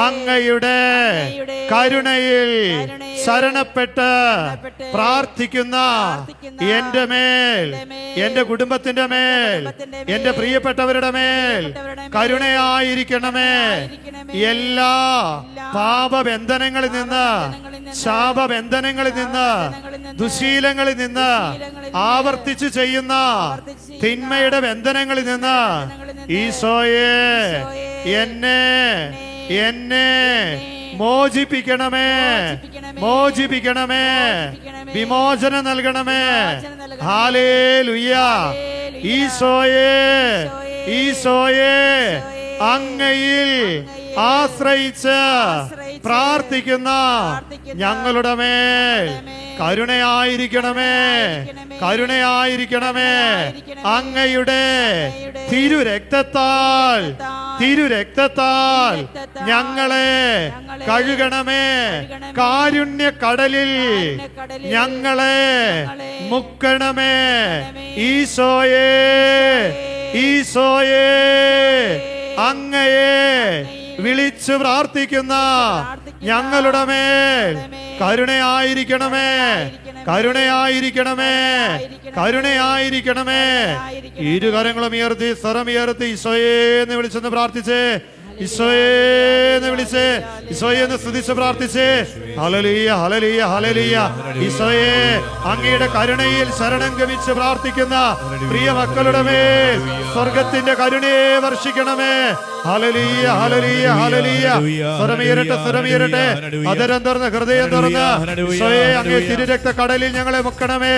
അങ്ങയുടെ കരുണയിൽ ശരണപ്പെട്ട് പ്രാർത്ഥിക്കുന്ന എന്റെ മേൽ, എന്റെ കുടുംബത്തിന്റെ മേൽ, എന്റെ പ്രിയപ്പെട്ടവരുടെ മേൽ കരുണയായിരിക്കണമേ. എല്ലാ പാപബന്ധനങ്ങളിൽ നിന്ന്, ശാപബന്ധനങ്ങളിൽ നിന്ന്, ദുശീലങ്ങളിൽ നിന്ന്, ആവർത്തിച്ചു ചെയ്യുന്ന തിന്മയുടെ ബന്ധനങ്ങളിൽ നിന്ന് ഈശോയെ എന്നെ മോചിപ്പിക്കണമേ, മോചിപ്പിക്കണമേ, വിമോചനം നൽകണമേ. ഹല്ലേലൂയ. ഈശോയെ, ഈശോയെ അങ്ങയിൽ ആശ്രയിച്ച് പ്രാർത്ഥിക്കുന്ന ഞങ്ങളുടെ മേൽ കരുണയായിരിക്കണമേ, കരുണയായിരിക്കണമേ. അങ്ങയുടെ തിരുരക്തത്താൽ, തിരുരക്തത്താൽ ഞങ്ങളെ കഴുകണമേ. കാരുണ്യക്കടലിൽ ഞങ്ങളെ മുക്കണമേ. ഈശോയെ, ഈശോയെ അങ്ങയെ വിളിച്ചു പ്രാർത്ഥിക്കുന്ന ഞങ്ങളുടെ മേൽ കരുണയായിരിക്കണമേ, കരുണയായിരിക്കണമേ, കരുണയായിരിക്കണമേ. ഇരുകരങ്ങളും ഉയർത്തി, സ്വരമുയർത്തി ഈശോയെ എന്ന് വിളിച്ചെന്ന് പ്രാർത്ഥിച്ച്, ഈശോയെ എന്ന് വിളിച്ച്, ഈശോയെ എന്ന് സ്തുതിച്ച് പ്രാർത്ഥിച്ച്. Hallelujah, hallelujah, hallelujah. ഈശോയെ അങ്ങയുടെ കരുണയിൽ ശരണം ഗമിച്ച് പ്രാർത്ഥിക്കുന്ന പ്രിയ മക്കളുടെ മേൽ സ്വർഗത്തിന്റെ കരുണയെ വർഷിക്കണമേ. Hallelujah, hallelujah, hallelujah. സ്വരമുയരട്ടെ, സ്വരമുയരട്ടെ. അതരം തുറന്ന്, ഹൃദയം തുറന്ന് ഈശോയെ അങ്ങേ തിരുരക്ത കടലിൽ ഞങ്ങളെ മുക്കണമേ.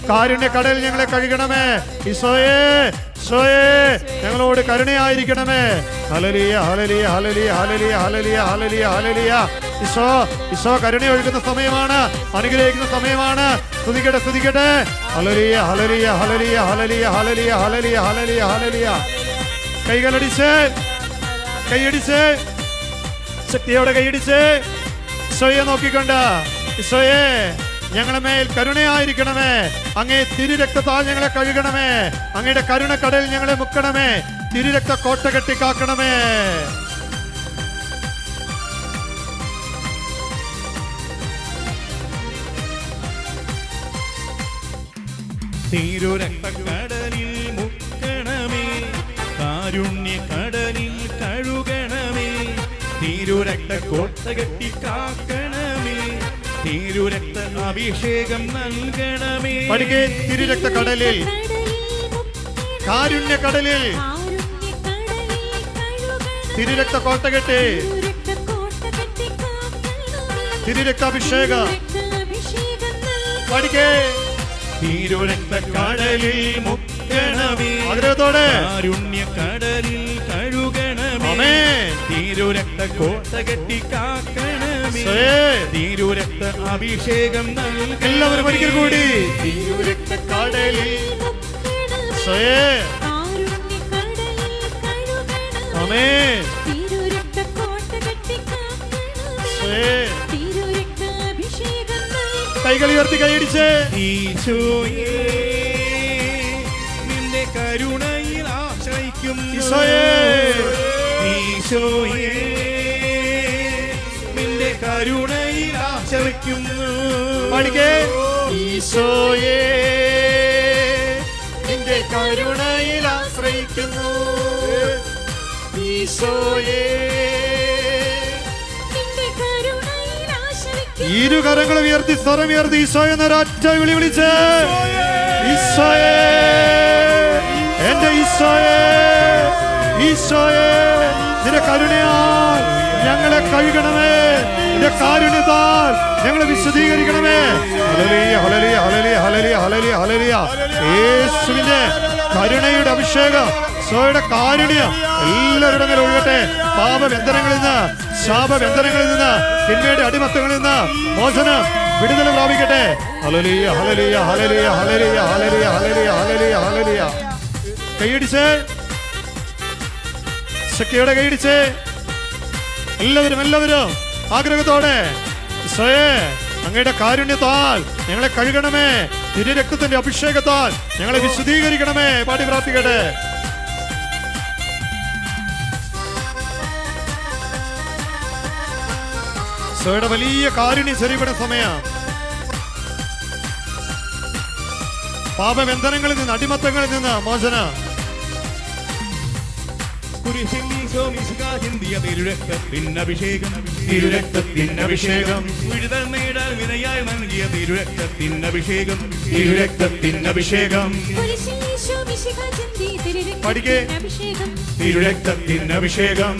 കാരുണ്യ കടലിൽ ഞങ്ങളെ കഴുകണമേ. ഈശോയെ, ഈശോയെ ഞങ്ങളോട് കരുണയായിരിക്കണമേ. Hallelujah, hallelujah, hallelujah, hallelujah, hallelujah, hallelujah, hallelujah. Isho, Isho കരുണ ഒഴുകുന്ന സമയമാണ്, അനുഗ്രഹിക്കുന്ന സമയമാണ്. സ്തുതിക്കട്ടെ, സ്തുതിക്കട്ടെ. Hallelujah, hallelujah, hallelujah, hallelujah, hallelujah, hallelujah, hallelujah, hallelujah. കൈകളടിച്ച്, കൈയടിച്ച്, ശക്തിയോടെ കൈയടിച്ച് ഈശോയെ നോക്കിക്കൊണ്ട്, ഈശോയെ ഞങ്ങളുടെ മേൽ കരുണയായിരിക്കണമേ. അങ്ങേ തിരുരക്തത്താൽ ഞങ്ങളെ കഴുകണമേ. അങ്ങയുടെ കരുണക്കടലിൽ ഞങ്ങളെ മുക്കണമേ. തിരുരക്ത കോട്ട കെട്ടി കാക്കണമേ. തിരുരക്തക്കടലിൽ മുക്കണമേ. കാരുണ്യക്കടലിൽ കഴുകണമേ. തിരുരക്ത കോട്ട കെട്ടി കാക്കണമേ. തിരുരക്ത അഭിഷേകം നൽകണമേ. പഠിക്കേ. തിരുരക്ത കടലിൽ, കാരുണ്യക്കടലിൽ തിരുരക്ത കോട്ട കെട്ടി, തിരുരക്താഭിഷേകം. പഠിക്കേ. തിരുരക്തക്കടലിൽ മുക്കണമേ. ആഗ്രഹത്തോടെ. കാരുണ്യക്കടലിൽ കഴുകണമേ. തിരുരക്ത കോട്ട കെട്ടി കാക്കണമേ. തിരുരക്ത അഭിഷേകം നൽകണമേ. എല്ലാവരും ഒരിക്കൽ കൂടി. തിരുരക്ത കടലിൽ ആമേൻ. കൈകൾ ഉയർത്തി കൈയടിച്ച്. ഈശോയേ നിന്റെ കരുണയിൽ ആശ്രയിക്കുന്നു. ഈശോയേ, ഈശോയേ നിന്റെ കരുണയിൽ ആശ്രയിക്കുന്നു. പഠിക്കേ. ഈശോയേ നിന്റെ കരുണയിൽ ആശ്രയിക്കുന്നു. ഈശോയേ, ഇരുകരങ്ങളും ഉയർത്തി സ്വരമുയർത്തി ഈശോയെ എന്നൊരൊറ്റ വിളി വിളിച്ച് ഈശോയെ, എന്റെ ഈശോയെ, ഈശോയെ, നിന്റെ കരുണയാൽ ഞങ്ങളെ കഴുകണമേ, നിന്റെ കാരുണ്യത്താൽ ഞങ്ങളെ വിശദീകരിക്കണമേ. Hallelujah, hallelujah, hallelujah, hallelujah, hallelujah, hallelujah. യേശുവിന്റെ കരുണയുടെ അഭിഷേകം, ഈശോയുടെ കാരുണ്യം എല്ലാവരുടെ മേൽ ഒഴുകട്ടെ. പാപബന്ധനങ്ങളിൽ നിന്ന്, ശാപബന്ധനങ്ങളിൽ നിന്ന്, തിന്മയുടെ അടിമത്തങ്ങളിൽ നിന്ന് മോചനം, വിടുതൽ പ്രാപിക്കട്ടെ. ഹല്ലേലൂയ, hallelujah, hallelujah, hallelujah, hallelujah, hallelujah, hallelujah, ഹല്ലേലൂയ. കൈയടിച്ചേ, ശക്തിയോടെ കൈയടിച്ചേ. എല്ലാവരും ആഗ്രഹത്തോടെ ഈശോയെ, അങ്ങയുടെ കാരുണ്യത്താൽ ഞങ്ങളെ കഴുകണമേ, തിരു രക്തത്തിന്റെ അഭിഷേകത്താൽ ഞങ്ങളെ വിശുദ്ധീകരിക്കണമേ. പാടി പ്രാർത്ഥിക്കട്ടെ. ഈശോയുടെ വലിയ കാരുണ്യം ചെറിയപ്പെടുന്ന സമയം. പാപബന്ധനങ്ങളിൽ നിന്ന്, അടിമത്തങ്ങളിൽ നിന്ന് മോചനം. തിരുരക്തത്തിനഭിഷേകം, തിരുരക്തത്തിനഭിഷേകം, വിടുതൽ നേടാൻ വിനയായി നൽകിയ തിരുരക്തത്തിനഭിഷേകം, തിരുരക്തത്തിനഭിഷേകം, പഠിക്കേ. തിരുരക്തത്തിനഭിഷേകം,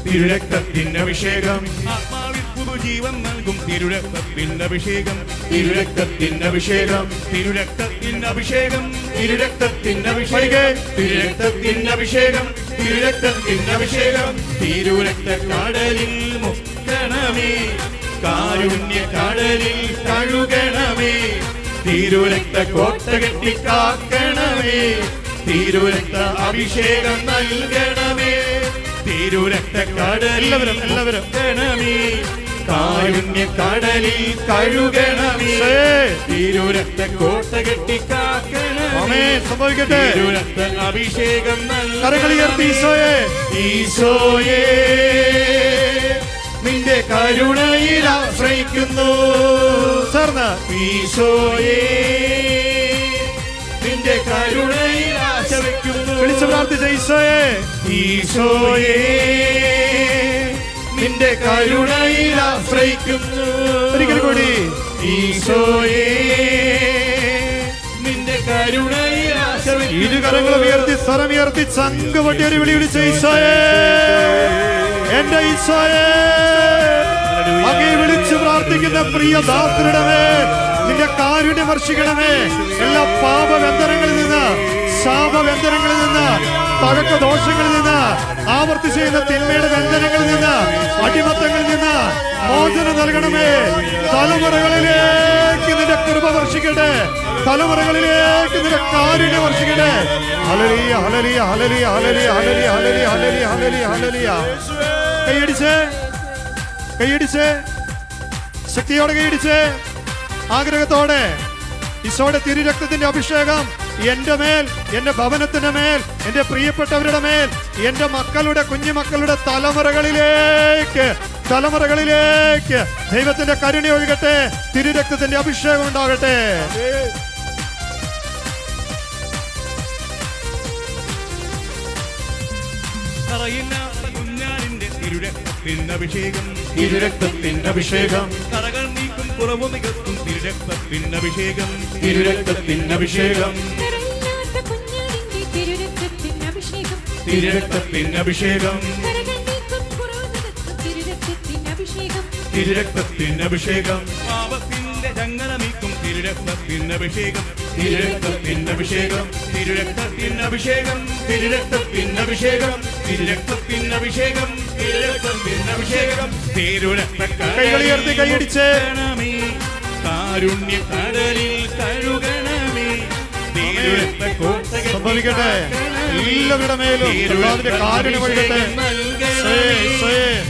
തിരുരക്തത്തിനഭിഷേകം, ആത്മാവിൽ പുതുജീവൻ നൽകും തിരുരക്തത്തിനഭിഷേകം, തിരുരക്തത്തിനഭിഷേകം, തിരുരക്തത്തിനഭിഷേകം, തിരുരക്തത്തിനഭിഷേകം, തിരുരക്തത്തിനഭിഷേകം, തിരുരക്തത്തിനഭിഷേകം, തിരുരക്തക്കടലിൽ മുക്കണമേ, കാരുണ്യക്കടലിൽ കഴുകണമേ, തിരുരക്ത കോട്ട കെട്ടിക്കാക്കണമേ, തിരുരക്ത അഭിഷേകം നൽകണമേ, തിരുരക്തക്കടലിൽ എല്ലാവരും കാരുണ്യക്കടലിൽ കഴുകണമേ, തിരുരക്ത കോട്ട കെട്ടിക്കാക്കണമേ, സംഭവിക്കട്ടെ. തിരുരക്ത അഭിഷേകം കരങ്ങളുയർത്തി ഈശോയെ, ഈശോയെ, നിന്റെ കരുണയിൽ ആശ്രയിക്കുന്നു. ചേർന്ന് ഈശോയെ, നിന്റെ കരുണയിൽ ആശ്രയിക്കുന്നു. വിളിച്ചു പ്രാർത്ഥിച്ച ഈശോയെ, ഈശോയെ, നിന്റെ കരുണയിൽ ആശ്രയിക്കുന്നു. ഒരിക്കൽ കൂടി ഈശോയെ, നിന്റെ കരുണയിൽ ആശ്രയിക്കുന്നു. ഇരുകരങ്ങളും ഉയർത്തി സ്വരമുയർത്തി ചങ്ക് പൊട്ടി ഒരു വിളി വിളിച്ച ഈശോയെ, എന്റെ ഈശോയെ, അങ്ങേ വിളിച്ചു പ്രാർത്ഥിക്കുന്ന പ്രിയ ദാസരുടെ മേൽ നിന്റെ കാരുണ്യം വർഷിക്കണമേ. എല്ലാ പാപബന്ധനങ്ങളിൽ നിന്ന്, ശാപബന്ധനങ്ങളിൽ നിന്ന്, തഴക്ക ദോഷങ്ങളിൽ നിന്ന്, ആവർത്തി ചെയ്യുന്ന തിന്മയുടെ ബന്ധനങ്ങളിൽ നിന്ന്, അടിമത്തങ്ങളിൽ നിന്ന് മോചനം നൽകണമേ. തലമുറകളിലേക്ക് നിന്റെ കൃപ വർഷിക്കട്ടെ, തലമുറകളിലേക്ക് നിന്റെ കാരുണ്യം വർഷിക്കട്ടെ. ഹല്ലേലൂയ, hallelujah, hallelujah, hallelujah, hallelujah, hallelujah, hallelujah, hallelujah, ഹല്ലേലൂയ. കൈയടിച്ചേ, കൈയടിച്ചേ, ശക്തിയോടെ കൈയടിച്ചേ, ആഗ്രഹത്തോടെ. ഈശോയുടെ തിരുരക്തത്തിന്റെ അഭിഷേകം എന്റെ മേൽ, എന്റെ ഭവനത്തിന്റെ മേൽ, എന്റെ പ്രിയപ്പെട്ടവരുടെ മേൽ, എന്റെ മക്കളുടെ, കുഞ്ഞുമക്കളുടെ തലമുറകളിലേക്ക് ദൈവത്തിന്റെ കരുണ ഒഴുകട്ടെ, തിരുരക്തത്തിന്റെ അഭിഷേകം ഉണ്ടാകട്ടെ. കുഞ്ഞാലിന്റെ തിരുരക്തത്തിനഭിഷേകം, തിരുരക്തത്തിനഭിഷേകം, കറകൾ നീക്കും കുറവ് നികത്തും തിരുരക്തത്തിനഭിഷേകം, തിരുരക്തത്തിനഭിഷേകം, തിരുരക്തത്തിനഭിഷേകം, തിരുരക്തത്തിനഭിഷേകം, പാപത്തിന്റെ ചങ്ങല നീക്കും തിരുരക്തത്തിനഭിഷേകം, തിരുരക്തത്തിനഭിഷേകം, തിരുരക്തത്തിനഭിഷേകം, തിരുരക്തത്തിനഭിഷേകം, തിരുരക്തത്തിനഭിഷേകം, തിരുരക്തത്തിനഭിഷേകം, കൈകളുയർത്തി കൈയടിച്ച് കാരുണ്യക്കടലിൽ കഴുകണമേ, തിരുരക്ത കോട്ട സംഭവിക്കട്ടെ. എല്ലാവരുടെ മേലും കർത്താവിന്റെ കാരുണ്യം ഒഴുകട്ടെ.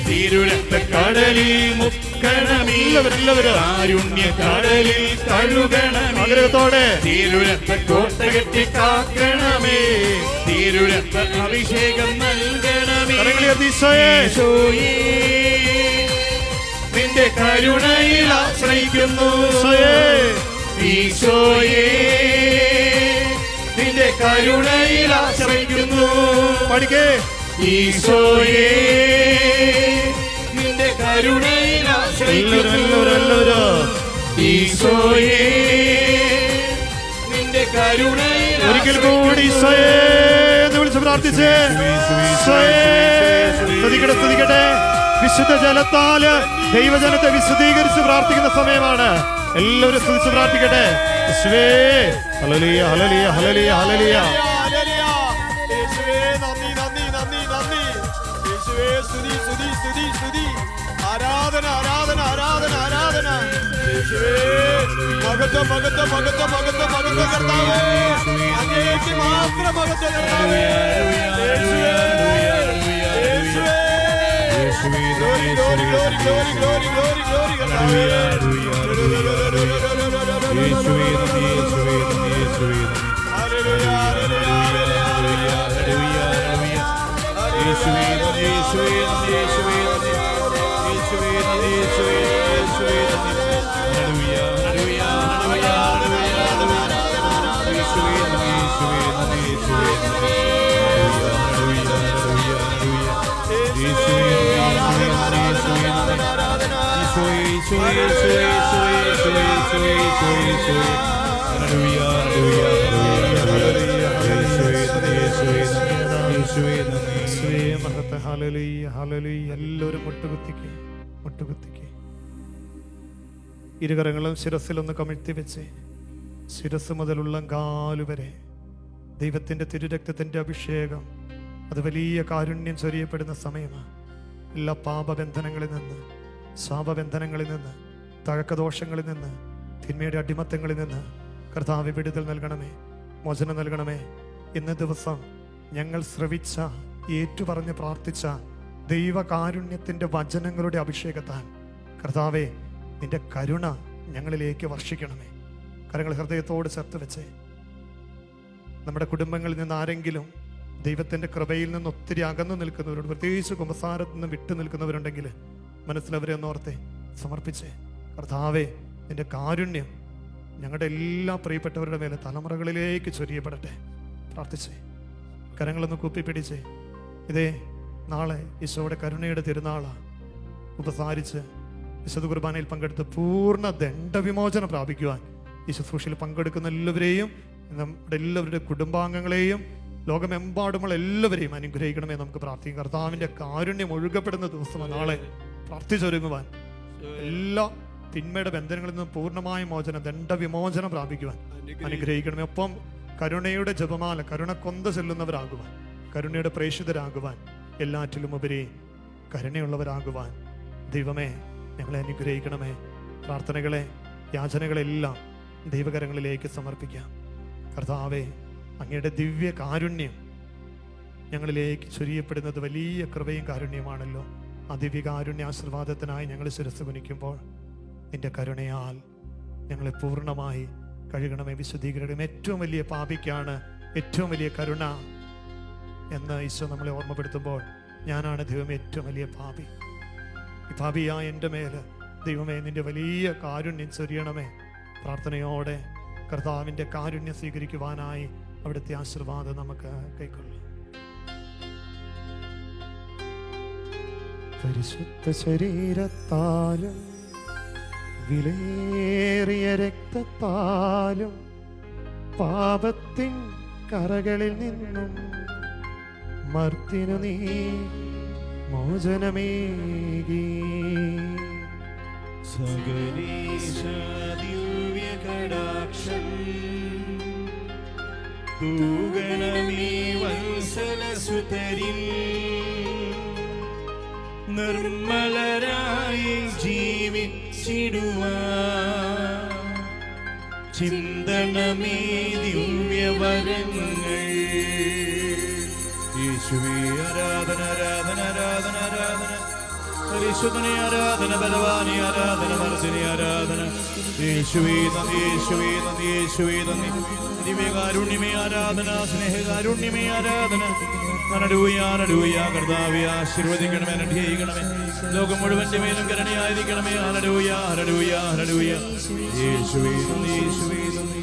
തിരുരക്തക്കടലിൽ മുക്കണമേ, എല്ലാവരും കാരുണ്യക്കടലിൽ കഴുകണമേ, ആഗ്രഹത്തോടെ തിരുരക്ത കോട്ട കെട്ടിക്കാക്കണമേ, തിരുരക്ത അഭിഷേകം നൽകണമേ. കരങ്ങളുയർത്തി ഈശോയെ, ഈശോയേ, നിന്റെ കരുണയിൽ ആശ്രയിക്കുന്നു. ഈശോയേ, നിന്റെ കരുണയിൽ ആശ്രയിക്കുന്നു. പഠിക്കേ. ഈശോയേ, കരുണയിൽ ആശ്രയിക്കുന്നു. എല്ലാവരും ഈശോയേ നിന്റെ കരുണയിൽ ഒരിക്കൽ കൂടി ഈശോയേ എന്ന് വിളിച്ച് പ്രാർത്ഥിച്ചേ. സ്തുതിക്കട്ടെ. വിശുദ്ധ ജലത്താല് ദൈവജനത്തെ വിശുദ്ധീകരിച്ച് പ്രാർത്ഥിക്കുന്ന സമയമാണ്. എല്ലാവരും സ്തുതിച്ച് പ്രാർത്ഥിക്കട്ടെ. യേശുവേ ഹല്ലേലൂയ ഹല്ലേലൂയ ഹല്ലേലൂയ ഹല്ലേലൂയ. യേശുവേ നന്ദി നന്ദി നന്ദി നന്ദി. യേശുവേ സ്തുതി സ്തുതി സ്തുതി സ്തുതി. ആരാധന ആരാധന ആരാധന ആരാധന. യേശുവേ മഹത്വം മഹത്വം മഹത്വം മഹത്വം മഹത്വം കർത്താവേ. അങ്ങേക്ക് മാത്രം മഹത്വം കർത്താവേ. യേശുവേ യേശുവേ glory glory glory glory glory glory glory കർത്താവേ. യേശുവേ നന്ദി യേശുവേ നന്ദി യേശുവേ നന്ദി. Hallelujah hallelujah hallelujah hallelujah. യേശുവേ നന്ദി യേശുവേ നന്ദി യേശുവേ നന്ദി യേശുവേ നന്ദി യേശുവേ യേശുവേ നന്ദി. Hallelujah hallelujah hallelujah hallelujah. യേശുവേ നന്ദി യേശുവേ നന്ദി യേശുവേ നന്ദി. Hallelujah hallelujah hallelujah hallelujah. യേശുവേ എല്ലാവരും മുട്ടുകുത്തിക്ക് മുട്ടുകുത്തിക്ക്. ഇരുകരങ്ങളും ശിരസിലൊന്ന് കമിഴ്ത്തി വെച്ച് ശിരസ് മുതലുള്ള കാലുവരെ ദൈവത്തിന്റെ തിരുരക്തത്തിന്റെ അഭിഷേകം അത് വലിയ കാരുണ്യം ചൊരിയപ്പെടുന്ന സമയമാണ്. എല്ലാ പാപബന്ധനങ്ങളിൽ നിന്ന്, ശാപബന്ധനങ്ങളിൽ നിന്ന്, തഴക്കദോഷങ്ങളിൽ നിന്ന്, തിന്മയുടെ അടിമത്തങ്ങളിൽ നിന്ന് കർത്താവ് വിടുതൽ നൽകണമേ, മോചനം നൽകണമേ. ഇന്ന് ദിവസം ഞങ്ങൾ ശ്രവിച്ച, ഏറ്റുപറഞ്ഞ് പ്രാർത്ഥിച്ച ദൈവകാരുണ്യത്തിൻ്റെ വചനങ്ങളുടെ അഭിഷേകത്താൽ കർത്താവെ നിന്റെ കരുണ ഞങ്ങളിലേക്ക് വർഷിക്കണമേ. കരങ്ങൾ ഹൃദയത്തോട് ചേർത്ത് വെച്ചേ. നമ്മുടെ കുടുംബങ്ങളിൽ നിന്ന് ആരെങ്കിലും ദൈവത്തിൻ്റെ കൃപയിൽ നിന്ന് ഒത്തിരി അകന്നു നിൽക്കുന്നവരുണ്ട്, പ്രത്യേകിച്ച് കുമ്പസാരത്തിൽ നിന്ന് വിട്ടു നിൽക്കുന്നവരുണ്ടെങ്കിൽ മനസ്സിലവരെ ഒന്നോർത്തെ സമർപ്പിച്ചേ. കർത്താവേ നിന്റെ കാരുണ്യം ഞങ്ങളുടെ എല്ലാ പ്രിയപ്പെട്ടവരുടെ മേലെ തലമുറകളിലേക്ക് ചൊരിയപ്പെടട്ടെ. പ്രാർത്ഥിച്ചേ. കരങ്ങളൊന്ന് കുപ്പിപ്പിടിച്ചേ. ഇതേ നാളെ ഈശോയുടെ കരുണയുടെ തിരുനാളാണ്. ഉപസാരിച്ച് വിശുദ്ധ കുർബാനയിൽ പങ്കെടുത്ത് പൂർണ്ണ ദണ്ഡവിമോചനം പ്രാപിക്കുവാൻ ഈ ശുശ്രൂഷയിൽ പങ്കെടുക്കുന്ന എല്ലാവരെയും, നമ്മുടെ എല്ലാവരുടെ കുടുംബാംഗങ്ങളെയും, ലോകമെമ്പാടുമുള്ള എല്ലാവരെയും അനുഗ്രഹിക്കണമേ നമുക്ക് പ്രാർത്ഥിക്കാം. കർത്താവിൻ്റെ കാരുണ്യം ഒഴുകപ്പെടുന്ന ദിവസമാണ് നാളെ. പ്രാർത്ഥിച്ചൊരുങ്ങുവാൻ, എല്ലാ തിന്മയുടെ ബന്ധനങ്ങളിൽ നിന്നും പൂർണ്ണമായ മോചനം, ദണ്ഡവിമോചനം പ്രാപിക്കുവാൻ അനുഗ്രഹിക്കണമേ. ഒപ്പം കരുണയുടെ ജപമാല, കരുണക്കൊന്ത ചെല്ലുന്നവരാകുവാൻ, കരുണയുടെ പ്രേക്ഷിതരാകുവാൻ, എല്ലാറ്റിലും ഉപരി കരുണയുള്ളവരാകുവാൻ ദൈവമേ ഞങ്ങളെ അനുഗ്രഹിക്കണമേ. പ്രാർത്ഥനകളെ, യാചനകളെല്ലാം ദൈവകരങ്ങളിലേക്ക് സമർപ്പിക്കാം. കർത്താവേ അങ്ങയുടെ ദിവ്യ കാരുണ്യം ഞങ്ങളിലേക്ക് ചൊരിയപ്പെടുന്നത് വലിയ കൃപയും കാരുണ്യമാണല്ലോ. ആ ദിവ്യകാരുണ്യ ആശീർവാദത്തിനായി ഞങ്ങൾ ശിരസ് കുനിക്കുമ്പോൾ നിന്റെ കരുണയാൽ ഞങ്ങളെ പൂർണ്ണമായി കഴുകണമേ, വിശുദ്ധീകരണമേ. ഏറ്റവും വലിയ പാപിക്കാണ് ഏറ്റവും വലിയ കരുണ എന്ന് ഈശോ നമ്മളെ ഓർമ്മപ്പെടുത്തുമ്പോൾ ഞാനാണ് ദൈവമേ ഏറ്റവും വലിയ പാപി. ഈ പാപിയായ എൻ്റെ മേൽ ദൈവമേ നിന്റെ വലിയ കാരുണ്യം ചൊരിയണമേ. പ്രാർത്ഥനയോടെ കർത്താവിൻ്റെ കാരുണ്യം സ്വീകരിക്കുവാനായി അവിടുത്തെ ആശീർവാദം നമുക്ക് കൈക്കൊള്ളാം. പരിശുദ്ധ ശരീരത്താലും വിലയേറിയ രക്തത്താലും പാപത്തിൻ കറകളിൽ നിന്നും മർത്തിനു നീ മോചനമേകി. സകലേശ ദിവ്യകടാക്ഷം തൂഗണമേ വത്സലസുതരിൽ നിർമ്മലരായി ജീവിച്ചിടുവാൻ ചിന്തണമേ ദിവ്യവരങ്ങൾ. യേശുവേ ആരാധന ആരാധന ആരാധന ആരാധന. പരിശുദ്ധനെ ആരാധന, ബലവാനെ ആരാധന, മനസ്സിനെ ആരാധന. യേശുവേ നന്ദി യേശുവേ നന്ദി യേശുവേ നന്ദി. ദിവ്യകാരുണ്യമേ ആരാധന, സ്നേഹകാരുണ്യമേ ആരാധന. Hallelujah hallelujah. കർത്താവേ ആശീർവദിക്കണമേ, അനുഗ്രഹിക്കണമേ. ലോകം മുഴുവന്റെ മേലും കരുണയായിരിക്കണമേ. Hallelujah hallelujah hallelujah. യേശുവേ നന്ദി യേശുവേ നന്ദി.